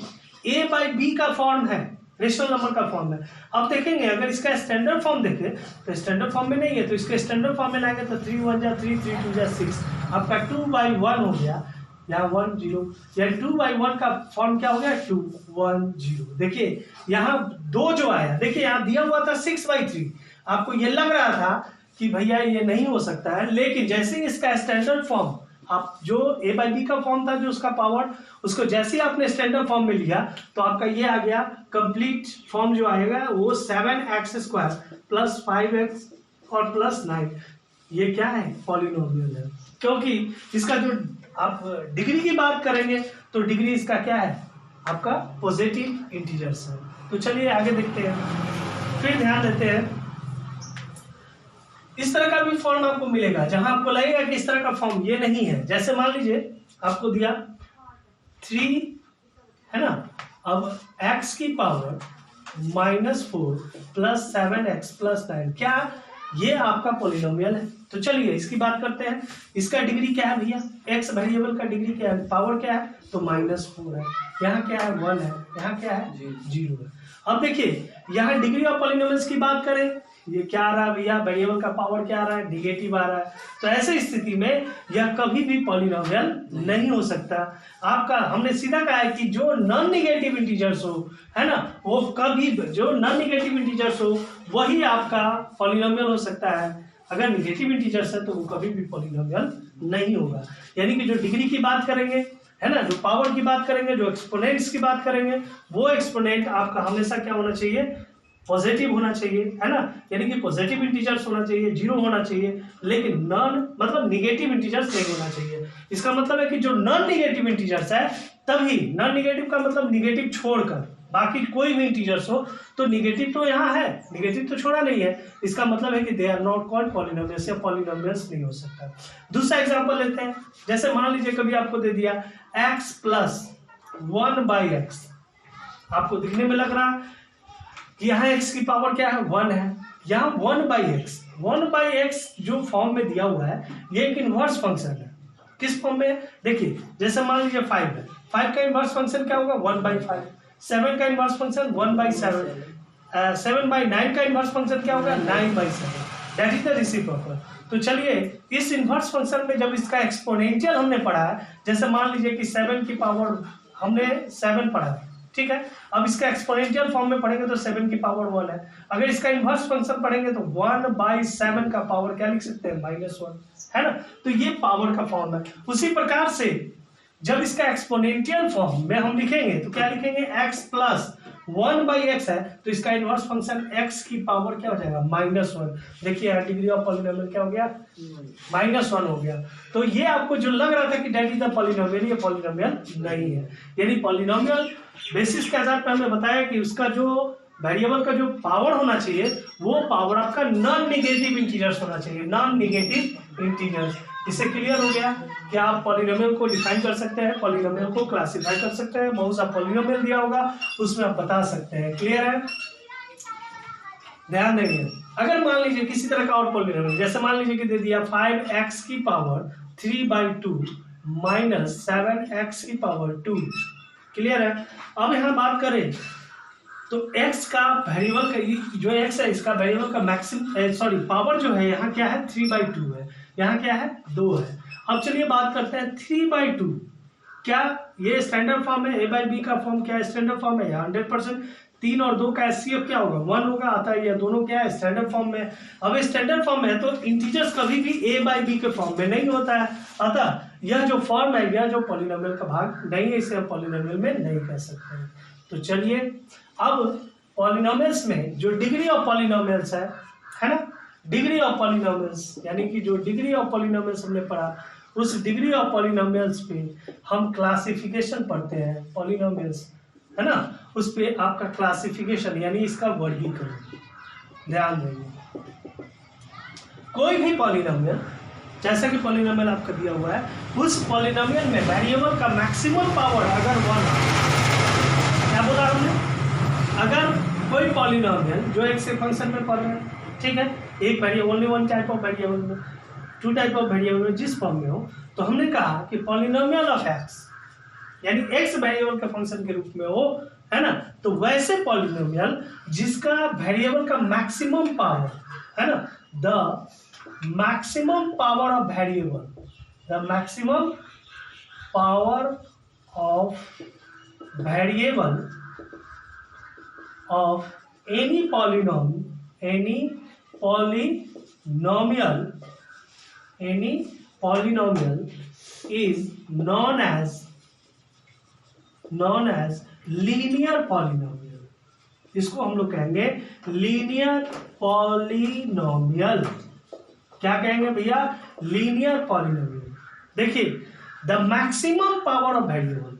ए बाई बी का फॉर्म है, रेशनल नंबर का फॉर्म है। अब देखेंगे अगर इसका स्टैंडर्ड फॉर्म देखें तो स्टैंडर्ड फॉर्म में नहीं है, तो इसके स्टैंडर्ड फॉर्म में लाएंगे तो 3 1 जा 3 3 2 जा 6, आपका 2/1 हो गया, यहाँ 1 0, या 2/1 का फॉर्म क्या हो गया? 2 1 0। देखिए यहाँ 2 जो आया, देखिए यहाँ दिया हुआ था 6/3, आपको ये लग रहा था कि भैया ये नहीं हो सकता है, लेकिन जैसे इसका स्टैंडर्ड फॉर्म, आप जो ए बाई बी का फॉर्म था जो उसका पावर, उसको जैसे ही आपने स्टैंडर्ड फॉर्म में लिया तो आपका ये आ गया कंप्लीट फॉर्म जो आएगा वो 7x² प्लस 5x और प्लस 9। ये क्या है? पॉलिनोमियल है, क्योंकि इसका जो आप डिग्री की बात करेंगे तो डिग्री इसका क्या है? आपका पॉजिटिव इंटीजर्स है। तो चलिए आगे देखते हैं, फिर ध्यान देते हैं। इस तरह का भी फॉर्म आपको मिलेगा जहां आपको लगेगा कि इस तरह का फॉर्म ये नहीं है। जैसे मान लीजिए आपको दिया 3 है ना, अब x की पावर -4 प्लस 7x प्लस 9, क्या ये आपका पॉलिनोमियल है? तो चलिए इसकी बात करते हैं। इसका डिग्री क्या है भैया? x वेरिएबल का डिग्री क्या है? पावर क्या है? तो -4 है, यहाँ क्या है? 1 है, यहाँ क्या है? 0 है। अब देखिए यहाँ डिग्री ऑफ पॉलिनोमियल्स की बात करें, ये क्या आ रहा है भैया? वेरिएबल का पावर क्या आ रहा है? निगेटिव आ रहा है। तो ऐसे स्थिति में यह कभी भी पॉलिनोमियल नहीं हो सकता। आपका हमने सीधा कहा है कि जो नॉन निगेटिव इंटीजर्स हो, है ना, वो कभी, जो नॉन निगेटिव इंटीजर्स हो वही आपका पॉलिनोमियल हो सकता है। अगर निगेटिव इंटीजर्स है तो वो कभी भी पॉलिनोमियल नहीं होगा। यानी कि जो डिग्री की बात करेंगे, है ना, जो पावर की बात करेंगे, जो एक्सपोनेंट्स की बात करेंगे, वो एक्सपोनेंट आपका हमेशा क्या होना चाहिए? पॉजिटिव होना चाहिए, है ना, यानी कि पॉजिटिव इंटीजर्स होना चाहिए, 0 होना चाहिए, लेकिन नॉन मतलब निगेटिव इंटीजर्स नहीं होना चाहिए। इसका मतलब है कि जो नॉन निगेटिव इंटीजर्स है, तभी नॉन निगेटिव का मतलब निगेटिव छोड़कर बाकी कोई भी इंटीजर्स हो, तो निगेटिव तो यहाँ है, निगेटिव तो छोड़ा नहीं है, इसका मतलब है कि they are not called polynomials, या पॉलिनोमियल्स नहीं हो सकता। दूसरा एग्जांपल लेते हैं। जैसे मान लीजिए कभी आपको दे दिया x प्लस 1/x, आपको दिखने में लग रहा है कि यहाँ x की पावर क्या है? 1 है, यहाँ 1/x, 1/x जो फॉर्म में दिया हुआ है ये एक इनवर्स फंक्शन है। किस फॉर्म में? देखिए जैसे मान लीजिए 5 है, 5 का इनवर्स फंक्शन क्या होगा? 1/5। 7 का इनवर्स फंक्शन 1/7, 7/9 का इनवर्स फंक्शन क्या होगा? 9/7। That is the reciprocal. तो चलिए इस इनवर्स फंक्शन में जब इसका एक्सपोनेंशियल हमने पढ़ा है, जैसे मान लीजिए कि 7 की पावर हमने 7 पढ़ा है, ठीक है, अब इसका एक्सपोनेंशियल फॉर्म में पढ़ेंगे तो 7 की पावर 1 है। अगर इसका इनवर्स फंक्शन पढ़ेंगे तो 1/7 का पावर क्या लिख सकते हैं? -1, है ना। तो ये पावर का फॉर्म है। उसी प्रकार से जब इसका एक्सपोनेंशियल फॉर्म में हम लिखेंगे तो क्या लिखेंगे? x प्लस 1/x है, तो इसका इनवर्स फंक्शन x की पावर क्या हो जाएगा? -1। देखिए यहाँ डिग्री ऑफ पॉलिनोमियल क्या हो गया? -1 हो गया। तो ये आपको जो लग रहा था कि दैट इज द पॉलिनोमियल, ये पॉलिनोमियल नहीं है। यानी पॉलिनोमियल बेसिस के आधार पर हमने बताया कि उसका जो वेरिएबल का जो पावर होना चाहिए वो पावर आपका नॉन निगेटिव इंटीजर्स होना चाहिए, नॉन निगेटिव इंटीजर्स। इससे क्लियर हो गया कि आप पॉलिनोमियल को डिफाइन कर सकते हैं, पॉलिनोमियल को क्लासिफाई कर सकते हैं। बहुत सा पॉलिनोमियल दिया होगा उसमें आप बता सकते हैं। क्लियर है? ध्यान देंगे। अगर मान लीजिए किसी तरह का और पॉलिनोमियल, जैसे मान लीजिए कि दे दिया 5x की पावर 3/2 माइनस 7x की पावर 2। क्लियर है? अब यहाँ बात करें तो x का वेरिएबल का जो x है इसका वेरिएबल का मैक्सिमम सॉरी पावर जो है यहाँ क्या है? 3/2 है, यहाँ क्या है? 2 है। अब चलिए बात करते हैं 3/2, क्या ये स्टैंडर्ड फॉर्म है? a बाई बी का फॉर्म क्या है? स्टैंडर्ड फॉर्म है। 100% 3 और 2 का एचसीएफ क्या होगा? 1 होगा। आता है ये दोनों क्या है? स्टैंडर्ड फॉर्म में। अब स्टैंडर्ड फॉर्म में है तो इंटीजर्स कभी भी a बाई बी के फॉर्म में नहीं होता है। अतः यह जो फॉर्म है यह जो पॉलिनोमियल का भाग नहीं है, इसे हम पॉलिनोमियल में नहीं कह सकते हैं। तो चलिए अब पॉलिनोमियल्स में जो डिग्री ऑफ पॉलिनोमियल्स है ना, डिग्री ऑफ पॉलिनोमियल्स यानी कि जो डिग्री ऑफ पॉलिनोमियल्स हमने पढ़ा, उस डिग्री ऑफ पॉलिनोमियल्स पे हम क्लासिफिकेशन पढ़ते हैं, पॉलिनोमियल्स है ना, उस पे आपका क्लासिफिकेशन यानी इसका वर्गीकरण ध्यान देंगे। कोई भी पॉलिनोमियल, जैसा कि पॉलिनोमियल आपका दिया हुआ है, उस पॉलिनोमियल में वेरिएबल का मैक्सिमम पावर अगर 1 है, क्या बोला हमने, अगर कोई पॉलिनोमियल जो एक से फंक्शन में पढ़ रहे हैं, ठीक है, एक variable, only one type of variable में, टू टाइप ऑफ वेरिएबल में जिस फॉर्म में हो, तो हमने कहा कि पॉलिनोमियल ऑफ एक्स यानी एक्स वेरिएबल के फंक्शन के रूप में हो, है ना, तो वैसे पॉलिनोमियल जिसका वेरिएबल का मैक्सिमम पावर है ना, the maximum power of variable, the maximum power of variable of any polynomial is known as linear polynomial। इसको हम लोग कहेंगे लीनियर पॉलिनोमियल। क्या कहेंगे भैया, लीनियर पॉलिनोमियल। देखिए, the maximum power of variable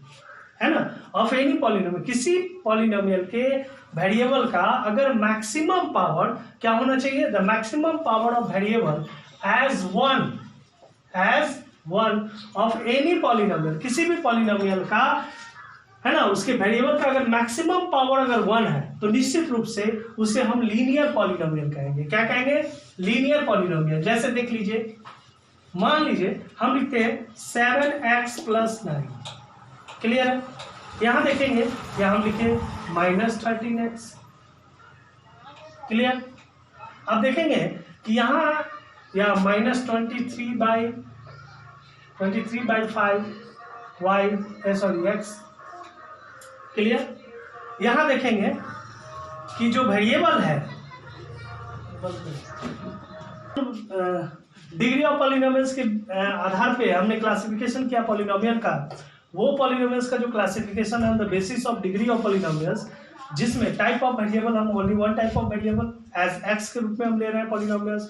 है ना, ऑफ एनी पॉलिनोमियल, किसी पॉलिनोमियल के वेरिएबल का अगर मैक्सिमम पावर क्या होना चाहिए, the maximum power of variable as one of any polynomial, किसी भी पॉलिनोमियल का है ना, उसके वेरिएबल का अगर मैक्सिमम पावर अगर 1 है तो निश्चित रूप से उसे हम लीनियर पॉलिनोमियल कहेंगे। क्या कहेंगे, लीनियर पॉलिनोमियल। जैसे देख लीजिए, मान लीजिए हम लिखते हैं 7x + 9, क्लियर है, यहां देखेंगे, यहां हम लिखे -13x, क्लियर। अब देखेंगे कि यहां या -23/5 क्लियर। यहां देखेंगे कि जो वेरिएबल है, डिग्री ऑफ पॉलिनोमियल्स के आधार पे हमने क्लासिफिकेशन किया पॉलिनोमियल का, वो पॉलिनोमियल्स का जो क्लासिफिकेशन है on the basis of degree of polynomials, जिसमें टाइप ऑफ वेरिएबल हम only one type of variable as x के रूप में हम ले रहे हैं पॉलिनोमियल्स।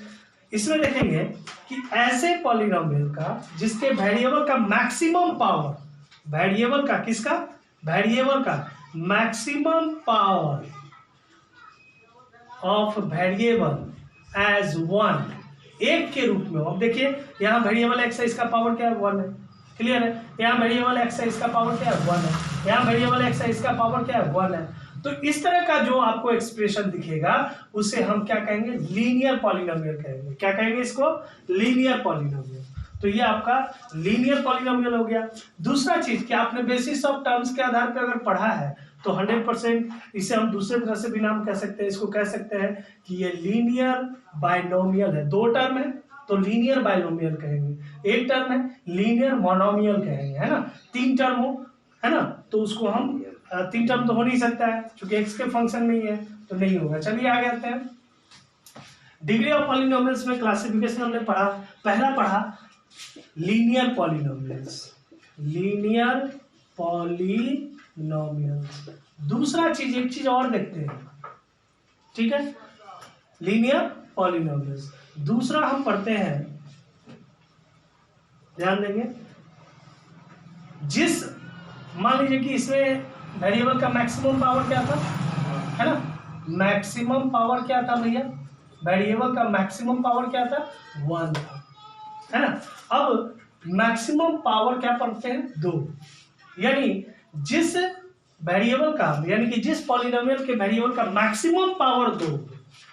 इसमें देखेंगे कि ऐसे पॉलिनोमियल का जिसके वेरिएबल का मैक्सिमम पावर, वेरिएबल का किसका, वेरिएबल का maximum power of variable as 1, एक के रूप में। अब देखिए, यहाँ वेरिएबल एक्स है, इसका पावर क्या है, 1 है, क्लियर है। यहाँ वेरिएबल एक्स है, इसका पावर क्या है, 1 है। यहाँ वेरिएबल एक्स है, इसका पावर क्या है, 1 है। तो इस तरह का जो आपको एक्सप्रेशन दिखेगा उसे हम क्या कहेंगे, लीनियर पॉलिनोमियल कहेंगे। क्या कहेंगे इसको, लीनियर पॉलिनोमियल। तो ये आपका लीनियर पॉलिनोमियल हो गया। दूसरा चीज कि आपने बेसिस ऑफ टर्म्स के आधार पर अगर पढ़ा है तो 100% इसे हम दूसरे तरह से भी नाम कह सकते हैं। इसको कह सकते हैं कि ये लीनियर बाइनोमियल है। 2 टर्म है तो लीनियर बाइनोमियल कहेंगे, 1 टर्म है लीनियर मोनोमियल कहेंगे, है ना। 3 टर्म हो, है ना, तो उसको हम 3 टर्म तो हो नहीं सकता है क्योंकि एक्स के फंक्शन नहीं है, तो नहीं होगा। चलिए आगे आते हैं। डिग्री ऑफ पॉलिनोमियल्स में क्लासिफिकेशन हमने पढ़ा, पहला पढ़ा लीनियर पॉलिनोमियल्स, लीनियर पॉलिनोमियल्स। दूसरा चीज, एक चीज और देखते हैं, ठीक है, लीनियर पॉलिनोमियल्स। दूसरा हम पढ़ते हैं, ध्यान देंगे, जिस मान लीजिए कि इसमें वेरिएबल का मैक्सिमम पावर क्या था, है ना, मैक्सिमम पावर क्या था भैया, वेरिएबल का मैक्सिमम पावर क्या था, 1 था, है ना। अब मैक्सिमम पावर क्या पढ़ते हैं, 2, यानी जिस वेरिएबल का, यानी कि जिस पॉलिनोमियल के वेरिएबल का मैक्सिमम पावर 2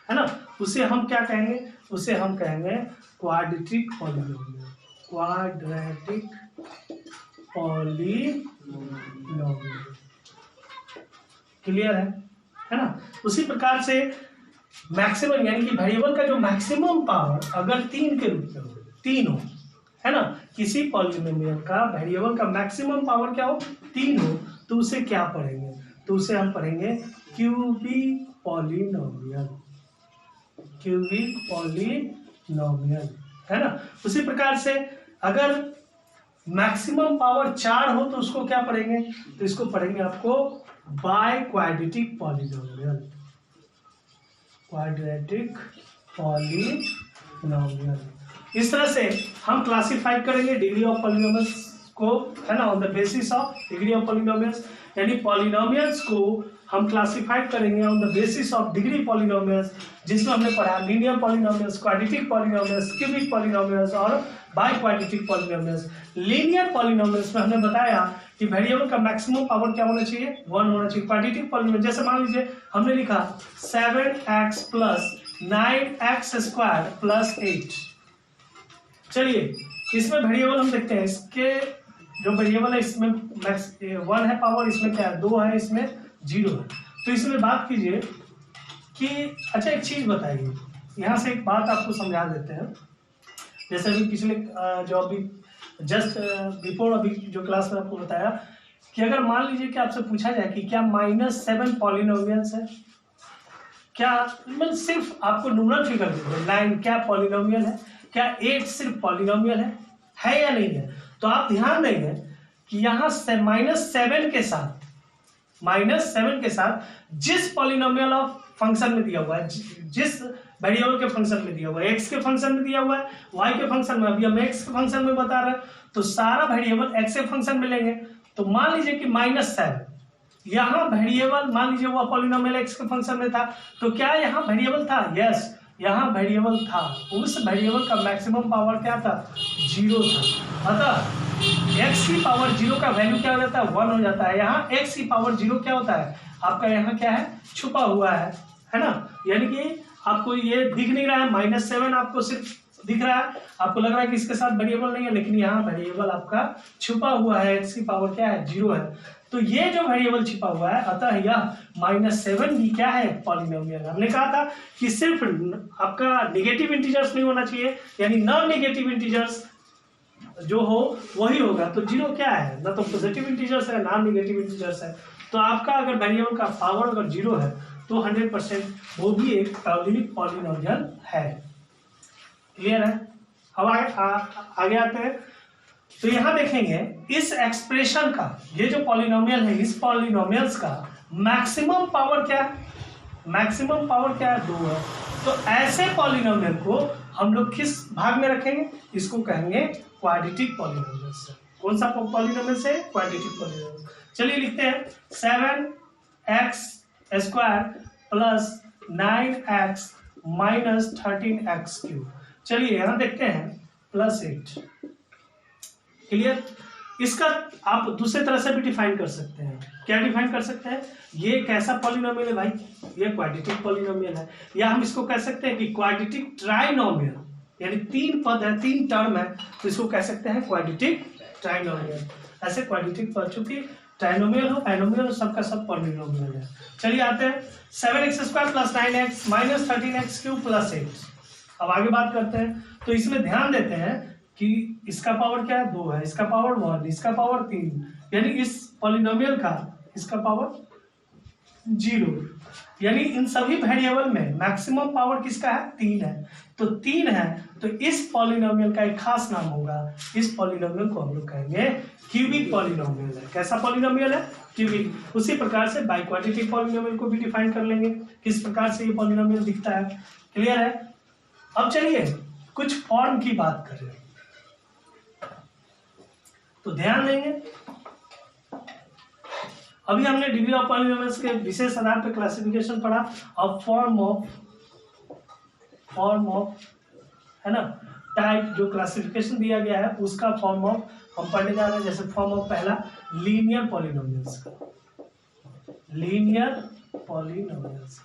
है ना, उसे हम क्या कहेंगे, उसे हम कहेंगे quadratic polynomial, quadratic polynomial, clear है ना। उसी प्रकार से मैक्सिमम यानी कि वेरिएबल का जो मैक्सिमम पावर अगर 3 के रूप में हो, 3 हो, है ना, किसी पॉलिनोमियल का वेरिएबल का मैक्सिमम पावर क्या हो, 3 हो, तो उसे क्या पढ़ेंगे, तो उसे हम पढ़ेंगे क्यूबिक पॉलिनोमियल, क्यूबिक पॉलिनोमियल, है ना। उसी प्रकार से अगर मैक्सिमम पावर 4 हो तो उसको क्या पढ़ेंगे, तो इसको पढ़ेंगे आपको by quadratic polynomial, quadratic polynomial. इस तरह से हम क्लासिफाई करेंगे डिग्री ऑफ पॉलिनोमियल्स को, है ना, on the basis of degree of polynomials. यानी पॉलिनोमियल्स को हम क्लासिफाई करेंगे on the basis of degree polynomials, जिसमें हमने पढ़ा linear polynomials, quadratic polynomials, cubic polynomials और biquadratic polynomials. Linear polynomials में हमने बताया कि वेरिएबल का मैक्सिमम पावर क्या होना चाहिए, 1 होना चाहिए। क्वाड्रेटिक पॉलिनोमियल जैसे मान लीजिए हमने लिखा 7x plus 9x square plus 8। चलिए इसमें वेरिएबल हम देखते हैं, इसके जो वेरिएबल है इसमें मैक्स 1 है पावर, इसमें क्या है 2 है, इसमें 0 है। तो इसमें बात कीजिए कि अच्छा एक चीज बताइए, यहाँ से एक बात आपको समझा देते हैं। जैसे अभी पिछले जो अभी जस्ट बिफोर अभी जो क्लास में आपको बताया कि अगर मान लीजिए कि आपसे पूछा जाए कि क्या -7 पॉलिनोमियल्स है, क्या मतलब सिर्फ आपको न्यूमरल फिगर दे दो 9 क्या पॉलिनोमियल है, क्या 8 सिर्फ पॉलिनोमियल है या नहीं है, तो आप ध्यान देंगे कि यहाँ से -7 के साथ जिस पॉलिनोमियल ऑफ फंक्शन में दिया हुआ है, जिस वेरिएबल के फंक्शन में दिया हुआ है, x के फंक्शन में दिया हुआ है, y के फंक्शन में, अभी हम x के फंक्शन में बता रहे हैं, तो सारा वेरिएबल x के फंक्शन में लेंगे। तो मान लीजिए कि -7 यहाँ वेरिएबल, मान लीजिए वो पॉलिनोमियल x के फंक्शन में था, तो क्या यहाँ वेरिएबल था? यस, यहाँ वेरिएबल था। उस वेरिएबल का मैक्सिमम पावर क्या था? 0 था। अतः x की पावर 0 का वैल्यू क्या हो जाता है? 1 हो जाता है। यहाँ x की पावर 0 क्या होता है? आपका यहाँ क्या है? छुपा हुआ है ना। यानी कि आपको ये दिख नहीं रहा है, -7 आपको सिर्फ दिख रहा है, आपको लग रहा है कि इसके साथ वेरिएबल नहीं है, लेकिन यहाँ वेरिएबल आपका छुपा हुआ है, x की पावर क्या है? 0 है। तो ये जो वेरिएबल छिपा हुआ है, अतः यह -7 भी क्या है? पॉलिनोमियल। हमने कहा था कि सिर्फ आपका नेगेटिव इंटीजर्स नहीं होना चाहिए, यानी नॉन नेगेटिव इंटीजर्स जो हो वही होगा। तो 0 क्या है? ना तो पॉजिटिव इंटीजर्स है, नॉन नेगेटिव इंटीजर्स है। तो आपका अगर वेरिएबल का पावर अगर 0 है तो 100% वो भी एक पॉलिनोमियल है। क्लियर है? अब आगे आते हैं। तो यहां देखेंगे इस एक्सप्रेशन का, ये जो पॉलिनोमियल है, इस पॉलिनोमियल्स का मैक्सिमम पावर क्या है? मैक्सिमम पावर क्या है? 2 है। तो ऐसे पॉलिनोमियल को हम लोग किस भाग में रखेंगे? इसको कहेंगे क्वाड्रेटिक पॉलिनोमियल्स। कौन सा पॉलिनोमियल से? Quadratic polynomial. चलिए लिखते हैं 7x square plus 9x minus 13x cube. चलिए यहां देखते हैं +8। क्लियर? इसका आप दूसरे तरह से भी डिफाइन कर सकते हैं। क्या डिफाइन कर सकते हैं? ये कैसा पॉलिनोमियल है भाई? ये क्वाड्रेटिक पॉलिनोमियल है। या हम इसको कह सकते हैं कि क्वाड्रेटिक ट्राइनोमियल, यानी 3 पद है, 3 टर्म है, तो इसको कह सकते हैं क्वाड्रेटिक ट्राइनोमियल। ऐसे क्वाड्रेटिक पद, चूंकि ट्राइनोमियल हो, बाइनोमियल हो, सबका सब पॉलिनोमियल है। चलिए आते हैं 7x square plus 9x minus 13x cube plus 8। अब आगे बात करते हैं। तो इसमें ध्यान देते हैं कि इसका पावर क्या है? 2 है, इसका पावर 1, इसका पावर 3, यानी इस पॉलिनोमियल का इसका पावर 0। यानी इन सभी वेरिएबल में मैक्सिमम पावर किसका है? 3 है। तो 3 है, तो इस पॉलिनोमियल का एक खास नाम होगा। इस पॉलिनोमियल को हम लोग कहेंगे क्यूबिक पॉलिनोमियल है। कैसा पॉलिनोमियल है? क्यूबिक। उसी प्रकार से बाई क्वाड्रेटिक पॉलिनोमियल को भी डिफाइन कर लेंगे, किस प्रकार से ये पॉलिनोमियल दिखता है। क्लियर है? अब चलिए कुछ फॉर्म की बात करें, तो ध्यान देंगे। अभी हमने डिग्री ऑफ पॉलिनोमियल्स के विशेष आधार पर क्लासिफिकेशन पढ़ा। अब फॉर्म ऑफ है ना, टाइप जो क्लासिफिकेशन दिया गया है उसका फॉर्म ऑफ हम पढ़ने जा रहे हैं। जैसे फॉर्म ऑफ पहला लीनियर पॉलिनोमियल्स का, लीनियर पॉलिनोमियल्स,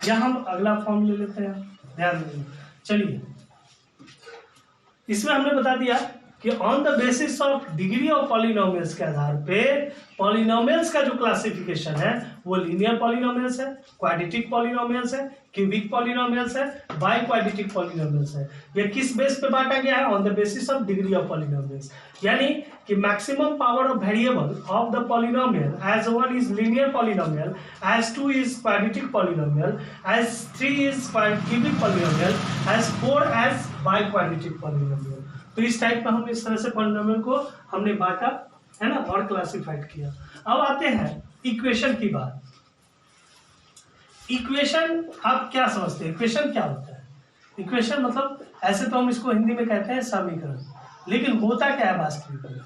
या हम अगला फॉर्म ले लेते हैं, ध्यान देंगे। चलिए इसमें हमने बता दिया कि on the basis of degree of polynomials के आधार पे पॉलिनोमियल्स का जो क्लासिफिकेशन है वो लीनियर पॉलिनोमियल्स है, क्वाड्रेटिक पॉलिनोमियल्स है, क्यूबिक पॉलिनोमियल्स है, बाई क्वाड्रेटिक पॉलिनोमियल्स है। ये किस बेस पे बांटा गया है? On the basis of degree of polynomials. यानी कि maximum power of variable of the polynomial as 1 is linear polynomial, as 2 is quadratic polynomial, as 3 is cubic polynomial, as 4 as biquadratic polynomial. तो इस type में हम इस तरह से polynomial को हमने बांटा है ना, और क्लासिफाइड किया। अब आते हैं इक्वेशन की बात। इक्वेशन आप क्या समझते हैं, इक्वेशन क्या होता है? इक्वेशन मतलब ऐसे तो हम इसको हिंदी में कहते हैं समीकरण, लेकिन होता क्या है वास्तविक में?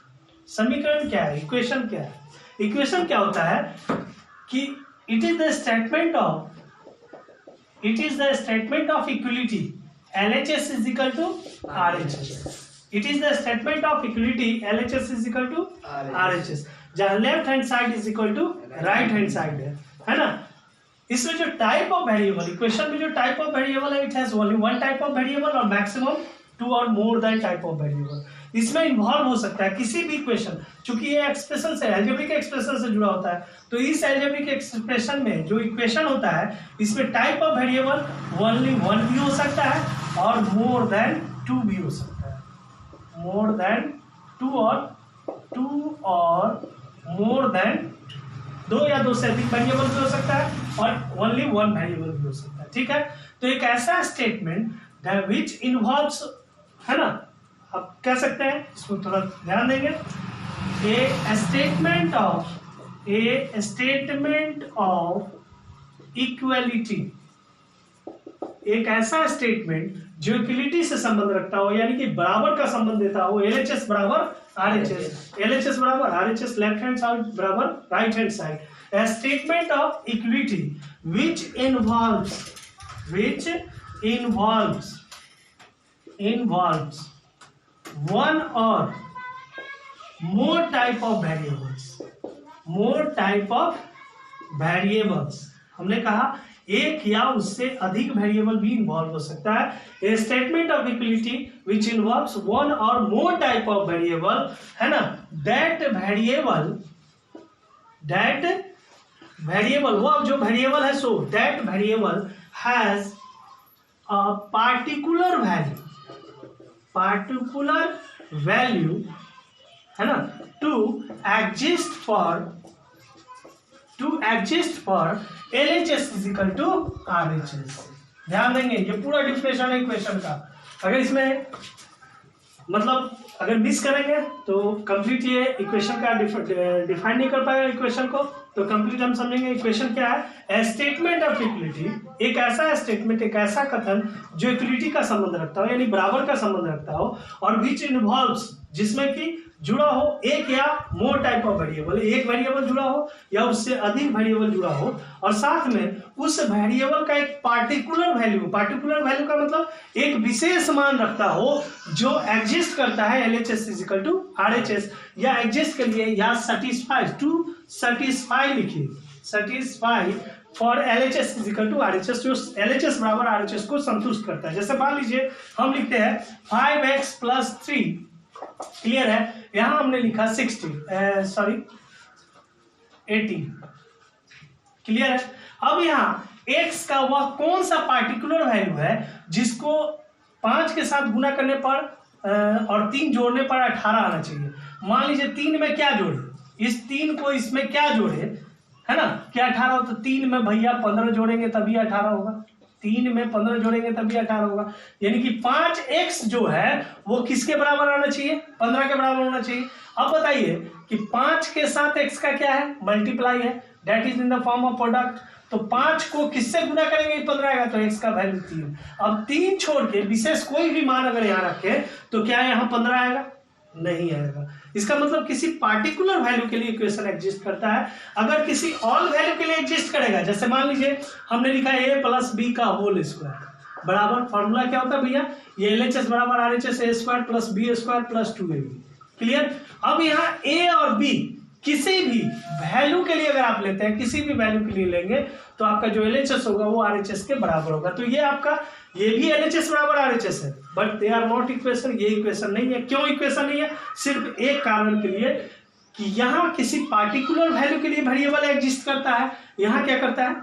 समीकरण क्या है, इक्वेशन क्या है? इक्वेशन क्या होता है कि it is the statement of equality LHS is equal to RHS. It is the statement of equality LHS is equal to RHS, जहाँ left hand side is equal to right hand side है ना? इसमें जो type of variable, equation में जो type of variable है, it has only one type of variable और maximum 2 और more then type of variable. इसमें इन्वॉल्व हो सकता है किसी भी इक्वेशन, चूंकि ये एक्सप्रेशन से, अलजेब्रिक एक्सप्रेशन से जुड़ा होता है, तो इस अलजेब्रिक एक्सप्रेशन में जो इक्वेशन होता है, इसमें टाइप ऑफ वेरिएबल ओनली 1 भी हो सकता है और मोर देन 2 भी हो सकता है। मोर देन 2 और मोर देन 2 या 2 से अधिक वेरिएबल भी हो सकता है और ओनली 1 वेरिएबल भी हो सकता है। ठीक है, तो एक ऐसा स्टेटमेंट विच इन्वॉल्व्स, है ना, आप कह सकते हैं, इसमें थोड़ा ध्यान देंगे, ए स्टेटमेंट ऑफ इक्वलिटी, एक ऐसा स्टेटमेंट जो इक्वलिटी से संबंध रखता हो, यानी कि बराबर का संबंध देता हो, LHS बराबर RHS, LHS बराबर RHS, लेफ्ट हैंड साइड बराबर right hand side, a statement of equality which involves one or more type of variables, हमने कहा एक या उससे अधिक वेरिएबल भी इन्वॉल्व हो सकता है। ए statement of equality which involves one और मोर टाइप ऑफ वेरिएबल, है ना, दैट वेरिएबल, वो जो वेरिएबल है, so that variable has a particular value, है ना, to exist for LHS is equal to RHS। ध्यान देंगे, ये पूरा डिफिनेशन है इक्वेशन का। अगर इसमें मतलब अगर मिस करेंगे तो कंप्लीट ये इक्वेशन का डिफाइन नहीं कर पाएगा इक्वेशन को, तो कंप्लीट हम समझेंगे इक्वेशन क्या है। ए स्टेटमेंट ऑफ इक्वलिटी, एक ऐसा स्टेटमेंट, एक ऐसा कथन जो इक्वलिटी का संबंध रखता हो, यानी बराबर का संबंध रखता हो, और विच इन्वॉल्व्स, जिसमें कि जुड़ा हो एक या मोर टाइप ऑफ वेरिएबल, एक वेरिएबल जुड़ा हो या उससे अधिक वेरिएबल जुड़ा हो, और साथ में उस वेरिएबल का एक पार्टिकुलर वैल्यू का मतलब एक विशेष मान रखता हो जो एग्जिस्ट करता है LHS is equal to RHS, या एग्जिस्ट के लिए या सेटिस्फाई लिखिए, satisfy for LHS is equal to RHS, जो LHS बराबर RHS को संतुष्ट करता है। जैसे मान लीजिए हम लिखते हैं 5x + 3, क्लियर है, यहां हमने लिखा 18, क्लियर है। अब यहां x का वह कौन सा पार्टिकुलर वैल्यू है जिसको 5 के साथ गुना करने पर और 3 जोड़ने पर 18 आना चाहिए। मान लीजिए 3 में क्या जोड़े, इस 3 को इसमें क्या जोड़े, है ना, क्या 18 हो, तो 3 में भैया 15 जोड़ेंगे तभी 18 होगा, 3 में 15 जोड़ेंगे तभी 18 होगा, यानी कि 5x जो है वो किसके बराबर आना चाहिए, 15 के बराबर होना चाहिए। अब बताइए कि 5 के साथ x का क्या है, मल्टीप्लाई है, that is in the form of product, तो 5 को किससे गुना करेंगे 15 आएगा, तो x का वैल्यू 3। अब 3 छोड़ के विशेष कोई भी मान अगर यहाँ रखे तो क्या यहाँ 15 आएगा, नहीं आएगा। इसका मतलब किसी पार्टिकुलर वैल्यू के लिए इक्वेशन एग्जिस्ट करता है। अगर किसी ऑल वैल्यू के लिए एग्जिस्ट करेगा, जैसे मान लीजिए हमने लिखा a + b का होल स्क्वायर बराबर, फॉर्मूला क्या होता है भैया, ये LHS बराबर RHS a² + b² + 2ab, clear. अब यहाँ a और b किसी भी वैल्यू के लिए अगर आप लेते हैं, किसी भी वैल्यू के लिए लेंगे तो आपका जो LHS होगा वो RHS के बराबर होगा। तो ये आपका, ये भी LHS बराबर RHS है, but they are not equation, ये इक्वेशन नहीं है। क्यों इक्वेशन नहीं है, सिर्फ एक कारण के लिए कि यहाँ किसी पार्टिकुलर वैल्यू के लिए वेरिएबल एग्जिस्ट करता है, यहाँ क्या करता है,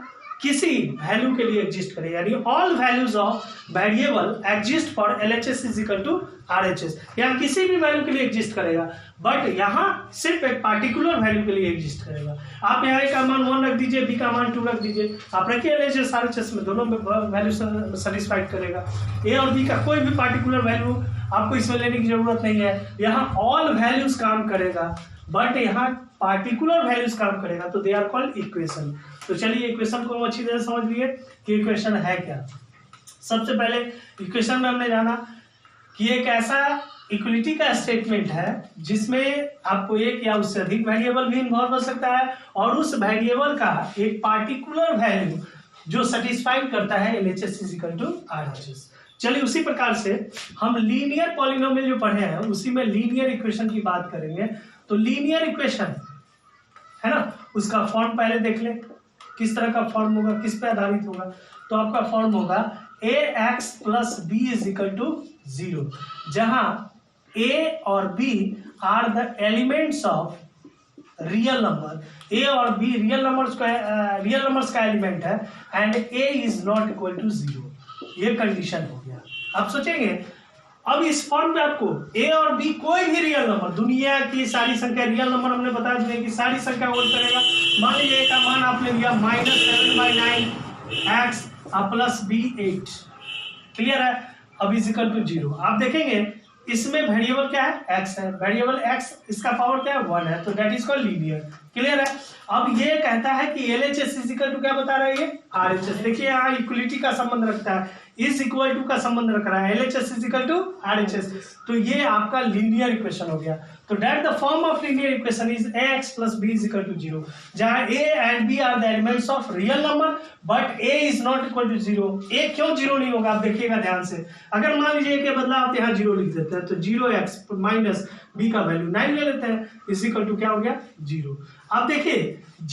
किसी वैल्यू के लिए एग्जिस्ट करे, यानी all values of variable exist for LHS is equal to RHS। यहाँ किसी भी वैल्यू के लिए एग्जिस्ट करेगा, बट यहाँ सिर्फ एक पार्टिकुलर वैल्यू के लिए एग्जिस्ट करेगा। आप यहाँ a का मान 1 रख दीजिए, b का मान 2 रख दीजिए, आप रखिए LHS RHS में दोनों वैल्यू सेटिस्फाइड करेगा। a और b का कोई भी पार्टिकुलर वैल्यू आपको इसमें लेने की जरूरत नहीं है, यहाँ ऑल वैल्यूज काम करेगा, बट यहाँ पार्टिकुलर वैल्यूज काम करेगा, तो दे आर कॉल्ड इक्वेशन। तो चलिए इक्वेशन को हम अच्छी तरह समझ लिए कि इक्वेशन है क्या। सबसे पहले इक्वेशन में हमने जाना कि एक ऐसा इक्वलिटी का स्टेटमेंट है जिसमें आपको एक या उससे अधिक वेरिएबल भी इन्वॉल्व हो सकता है और उस वेरिएबल का एक पार्टिकुलर वैल्यू जो सेटिस्फाइड करता है LHS इक्वल टू RHS। चलिए उसी प्रकार से हम लीनियर पॉलिनोमियल जो पढ़े हैं उसी में लीनियर इक्वेशन की बात करेंगे। तो लीनियर इक्वेशन है ना, उसका फॉर्म पहले देख ले किस तरह का फॉर्म होगा, किस पे आधारित होगा। तो आपका फॉर्म होगा ax plus b is equal to 0, जहां a और b are the elements of real number. a और b रियल नंबर्स का एलिमेंट है and a is not equal to 0। ये कंडीशन हो गया। आप सोचेंगे अब इस फॉर्म में आपको a और b कोई भी रियल नंबर, दुनिया की सारी संख्या रियल नंबर हमने बता दिया कि सारी संख्या होल्ड करेगा। मान लीजिए a का मान आपने लिया -7/9 x प्लस b 8, क्लियर है। अब इज इक्वल टू 0। आप देखेंगे इसमें वेरिएबल क्या है, x है, वेरिएबल x इसका पावर क्या है 1 है, तो that is called linear, clear है। अब ये कहता है कि LHS इज इक्वल टू क्या बता रहा है ये RHS। देखिए यहाँ इक्वलिटी का संबंध रखता है, इज इक्वल टू का संबंध रख रहा है, LHS is equal to RHS, तो ये आपका लीनियर इक्वेशन हो गया। तो that the form of linear equation is ax plus b is equal to 0, जहां a and b are the elements of real number but a is not equal to 0। a क्यों 0 नहीं होगा आप देखिएगा ध्यान से। अगर मान लीजिए के बदला आप यहाँ 0 लिख देते हैं तो 0x माइनस b का वैल्यू 9 ले लेते हैं, इज इक्वल टू क्या हो गया 0। अब देखिए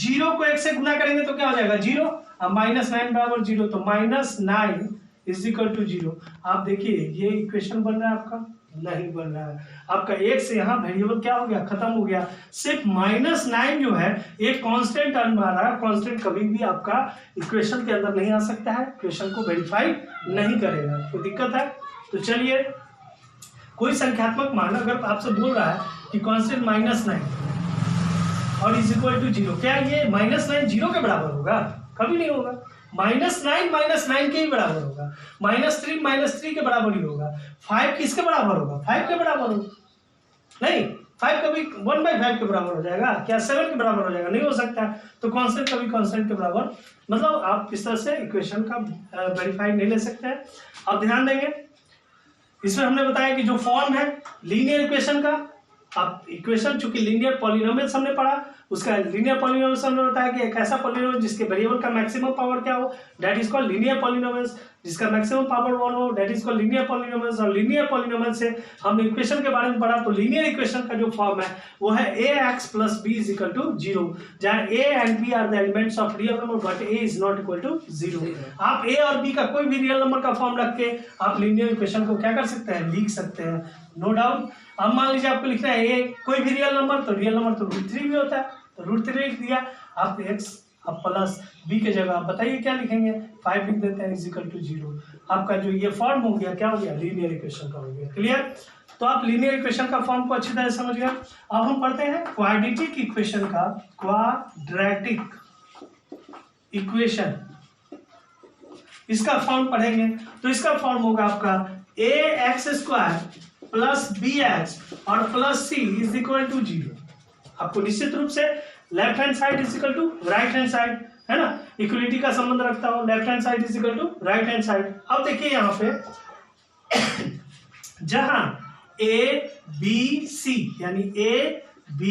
0 को 1 से गुना करेंगे तो क्या हो जाएगा 0, अब -9 बराबर 0, तो -9 इज इक्वल टू 0। आप देखिए ये इक्वेशन बन रहा है आपका, नहीं बन रहा है आपका। एक से यहाँ वेरिएबल क्या हो गया, खत्म हो गया। सिर्फ -9 जो है एक कांस्टेंट टर्म आ रहा है, कांस्टेंट कभी भी आपका इक्वेशन के अंदर नहीं आ सकता है, इक्वेशन को वेरीफाई नहीं करेगा, तो दिक्कत है। तो चलिए कोई संख्यात्मक मान अगर आपसे बोल रहा है कि कांस्टेंट -9 और इज इक्वल टू 0, क्या ये -9 0 के बराबर होगा? कभी नहीं होगा। -9 के ही बराबर होगा, -3 के बराबर ही होगा। 5 किसके बराबर होगा? 5 के बराबर होगा, नहीं 5 कभी 1/5 के बराबर हो जाएगा क्या? 7 के बराबर हो जाएगा? नहीं हो सकता। तो कांस्टेंट कभी कांस्टेंट के बराबर, मतलब आप इस तरह से इक्वेशन का वेरीफाई नहीं ले सकते हैं। अब ध्यान देंगे इसमें हमने बताया कि जो फॉर्म है लीनियर इक्वेशन का, आप इक्वेशन चूंकि लीनियर पॉलिनोमियल्स हमने पढ़ा, उसका लीनियर पॉलिनोमियल्स हमने बताया कि एक ऐसा पॉलिनोमियल जिसके वेरिएबल का मैक्सिमम पावर क्या हो, that is called linear polynomials, जिसका मैक्सिमम पावर 1 हो, that is called linear polynomials. और लीनियर पॉलिनोमियल से हमने इक्वेशन के बारे में पढ़ा, तो लीनियर इक्वेशन का जो फॉर्म है वो है ax plus b is equal to 0, जहां a and b are the elements of real number but a is not equal to 0। आप a और b का कोई भी रियल नंबर का फॉर्म रख के आप लीनियर इक्वेशन को क्या कर सकते हैं, लिख सकते हैं, नो डाउट। अब मान लीजिए आपको लिखना है a कोई भी रियल नंबर, तो रियल नंबर तो √3 भी होता है, तो √3 लिख दिया आप, x अब प्लस b के जगह आप बताइए क्या लिखेंगे, 5 लिख देते हैं इज इक्वल टू 0। आपका जो ये फॉर्म हो गया क्या हो गया, लीनियर इक्वेशन का हो गया, क्लियर। तो आप लीनियर इक्वेशन का फॉर्म को अच्छी तरह समझ गए। अब हम पढ़ते हैं क्वाड्रेटिक इक्वेशन का, क्वाड्रेटिक इक्वेशन इसका फॉर्म पढ़ेंगे। तो इसका फॉर्म होगा आपका ax² प्लस bx और plus c is equal to 0। आपको निश्चित रूप से left hand side is equal to right hand side, है ना, इक्वलिटी का संबंध रखता हो, left hand side is equal to right hand side. अब देखिए यहाँ पे जहां a b c यानी a b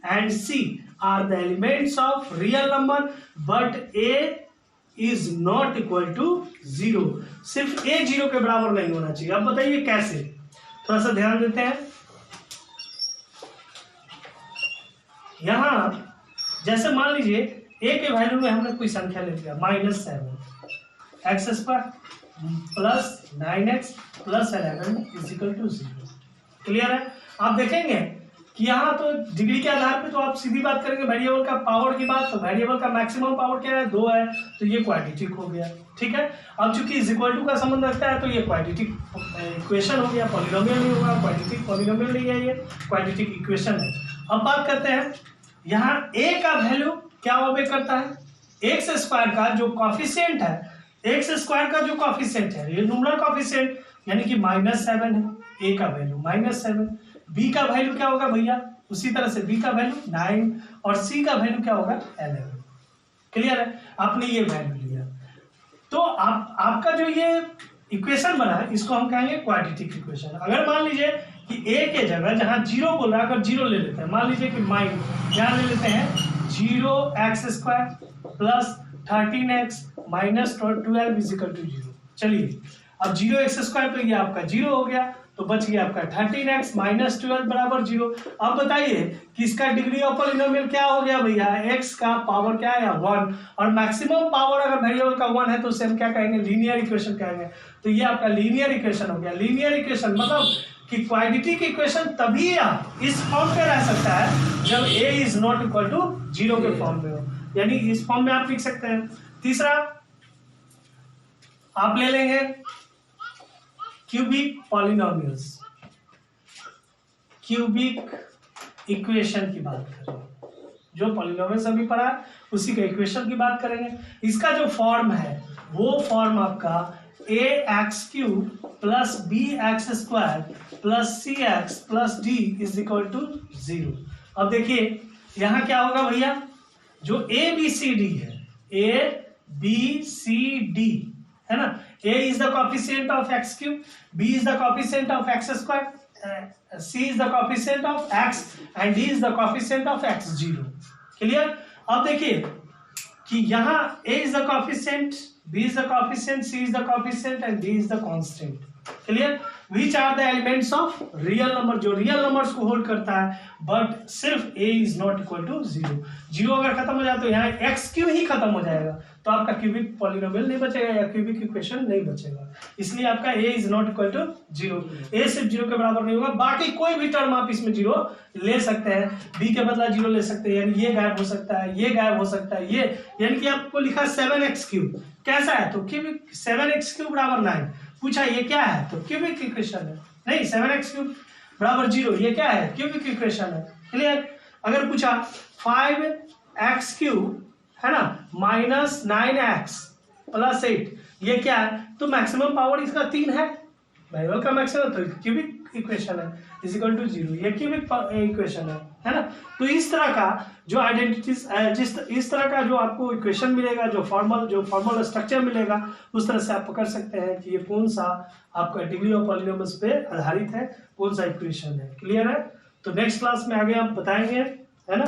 and c are the elements of real number but a is not equal to 0, सिर्फ a 0 के बराबर नहीं होना चाहिए। अब बताइए कैसे, थोड़ा सा ध्यान देते हैं। यहां जैसे मान लीजिए a के वैल्यू में हमने कोई संख्या ले लिया -7 x² plus 9x plus 11 is equal to 0, clear है। आप देखेंगे कि यहाँ तो डिग्री के आधार पे तो आप सीधी बात करेंगे वेरिएबल का पावर की बात, तो वेरिएबल का मैक्सिमम पावर क्या है 2 है, तो ये क्वाड्रेटिक हो गया, ठीक है। अब चूंकि इज इक्वल टू का संबंध रखता है तो ये क्वाड्रेटिक इक्वेशन हो गया, पॉलिनोमियल नहीं होगा, क्वाड्रेटिक पॉलिनोमियल नहीं है, ये क्वाड्रेटिक इक्वेशन है। अब बात करते हैं यहाँ a का वैल्यू क्या ओबे करता है, x² का जो कॉफिशिएंट है, x² का जो कॉफिशिएंट है ये न्यूमरल कॉफिशिएंट यानी कि -7 है, a का वैल्यू -7, b का वैल्यू क्या होगा भैया, उसी तरह से b का वैल्यू 9 और c का वैल्यू क्या होगा 11, क्लियर है, आपने ये वैल्यू लिया तो आपका जो ये इक्वेशन बना है इसको हम कहेंगे क्वाड्रेटिक इक्वेशन। अगर मान लीजिए कि ए के जगह जहां जीरो बोल रहा है अगर जीरो ले लेते हैं, मान लीजिए कि माइन यहाँ ले लेते हैं 0x² plus 13x minus 12 is equal to 0। चलिए अब 0x² तो ये आपका 0 हो गया, तो बच गया आपका 13x माइनस 12 बराबर 0। अब बताइए कि इसका डिग्री ऑफ पॉलिनोमियल क्या हो गया भैया, x का पावर क्या है 1, और मैक्सिमम पावर अगर वेरिएबल का 1 है तो उसे हम क्या कहेंगे, लीनियर इक्वेशन कहेंगे। तो ये आपका लीनियर इक्वेशन हो गया। लीनियर इक्वेशन मतलब कि क्वाड्रेटिक इक्वेशन तभी आप इस फॉर्म पे रह सकता है जब a is not equal to 0 के फॉर्म में हो, यानी इस फॉर्म में आप लिख सकते हैं। तीसरा आप ले लेंगे क्यूबिक पॉलिनोमियल्स, क्यूबिक इक्वेशन की बात करें, जो पॉलिनोमियल्स अभी पढ़ा है उसी का इक्वेशन की बात करेंगे। इसका जो फॉर्म है वो फॉर्म आपका ax³ plus bx² plus cx plus d is equal to 0। अब देखिए यहां क्या होगा भैया, जो a b c d है, a b c d है ना, a is the coefficient of x³, b is the coefficient of x², c is the coefficient of x and d is the coefficient of x0। Clear. अब देखिए कि यहाँ a is the coefficient, b is the coefficient, c is the coefficient and d is the constant। Clear. Which are the elements of real number, जो real numbers को hold करता है, but सिर्फ a is not equal to 0। 0 अगर खत्म हो जाए तो यहाँ x³ ही खत्म हो जाएगा, तो आपका क्यूबिक पॉलिनोमियल नहीं बचेगा या क्यूबिक इक्वेशन नहीं बचेगा। इसलिए आपका a is not equal to 0, a सिर्फ 0 के बराबर नहीं होगा, बाकी कोई भी टर्म आप इसमें 0 ले सकते हैं। b के बदला 0 ले सकते हैं, यानी ये गायब हो सकता है, ये गायब हो सकता है, ये यानी कि आपको लिखा 7x³ कैसा है, तो क्यूबिक 7x³ बराबर 9। पूछा ये क्या है, तो क्यूबिक इक्वेशन है। नहीं 7x³ बराबर 0 ये क्या है, क्यूबिक इक्वेशन है। क्लियर। अगर पूछा 5x³ है ना माइनस 9x प्लस 8 ये क्या है, तो मैक्सिमम पावर इसका 3 है, वेरिएबल का मैक्सिमम, तो क्यूबिक इक्वेशन है इज इक्वल टू 0, ये क्यूबिक इक्वेशन है ना। तो इस तरह का जो आइडेंटिटीज, इस तरह का जो आपको इक्वेशन मिलेगा, जो फॉर्मल स्ट्रक्चर मिलेगा, उस तरह से आप पकड़ सकते हैं कि ये कौन सा आपका डिग्री ऑफ पॉलिनोमियल्स पे आधारित है, कौन सा इक्वेशन है। क्लियर है। तो नेक्स्ट क्लास में आगे हम बताएंगे, है ना।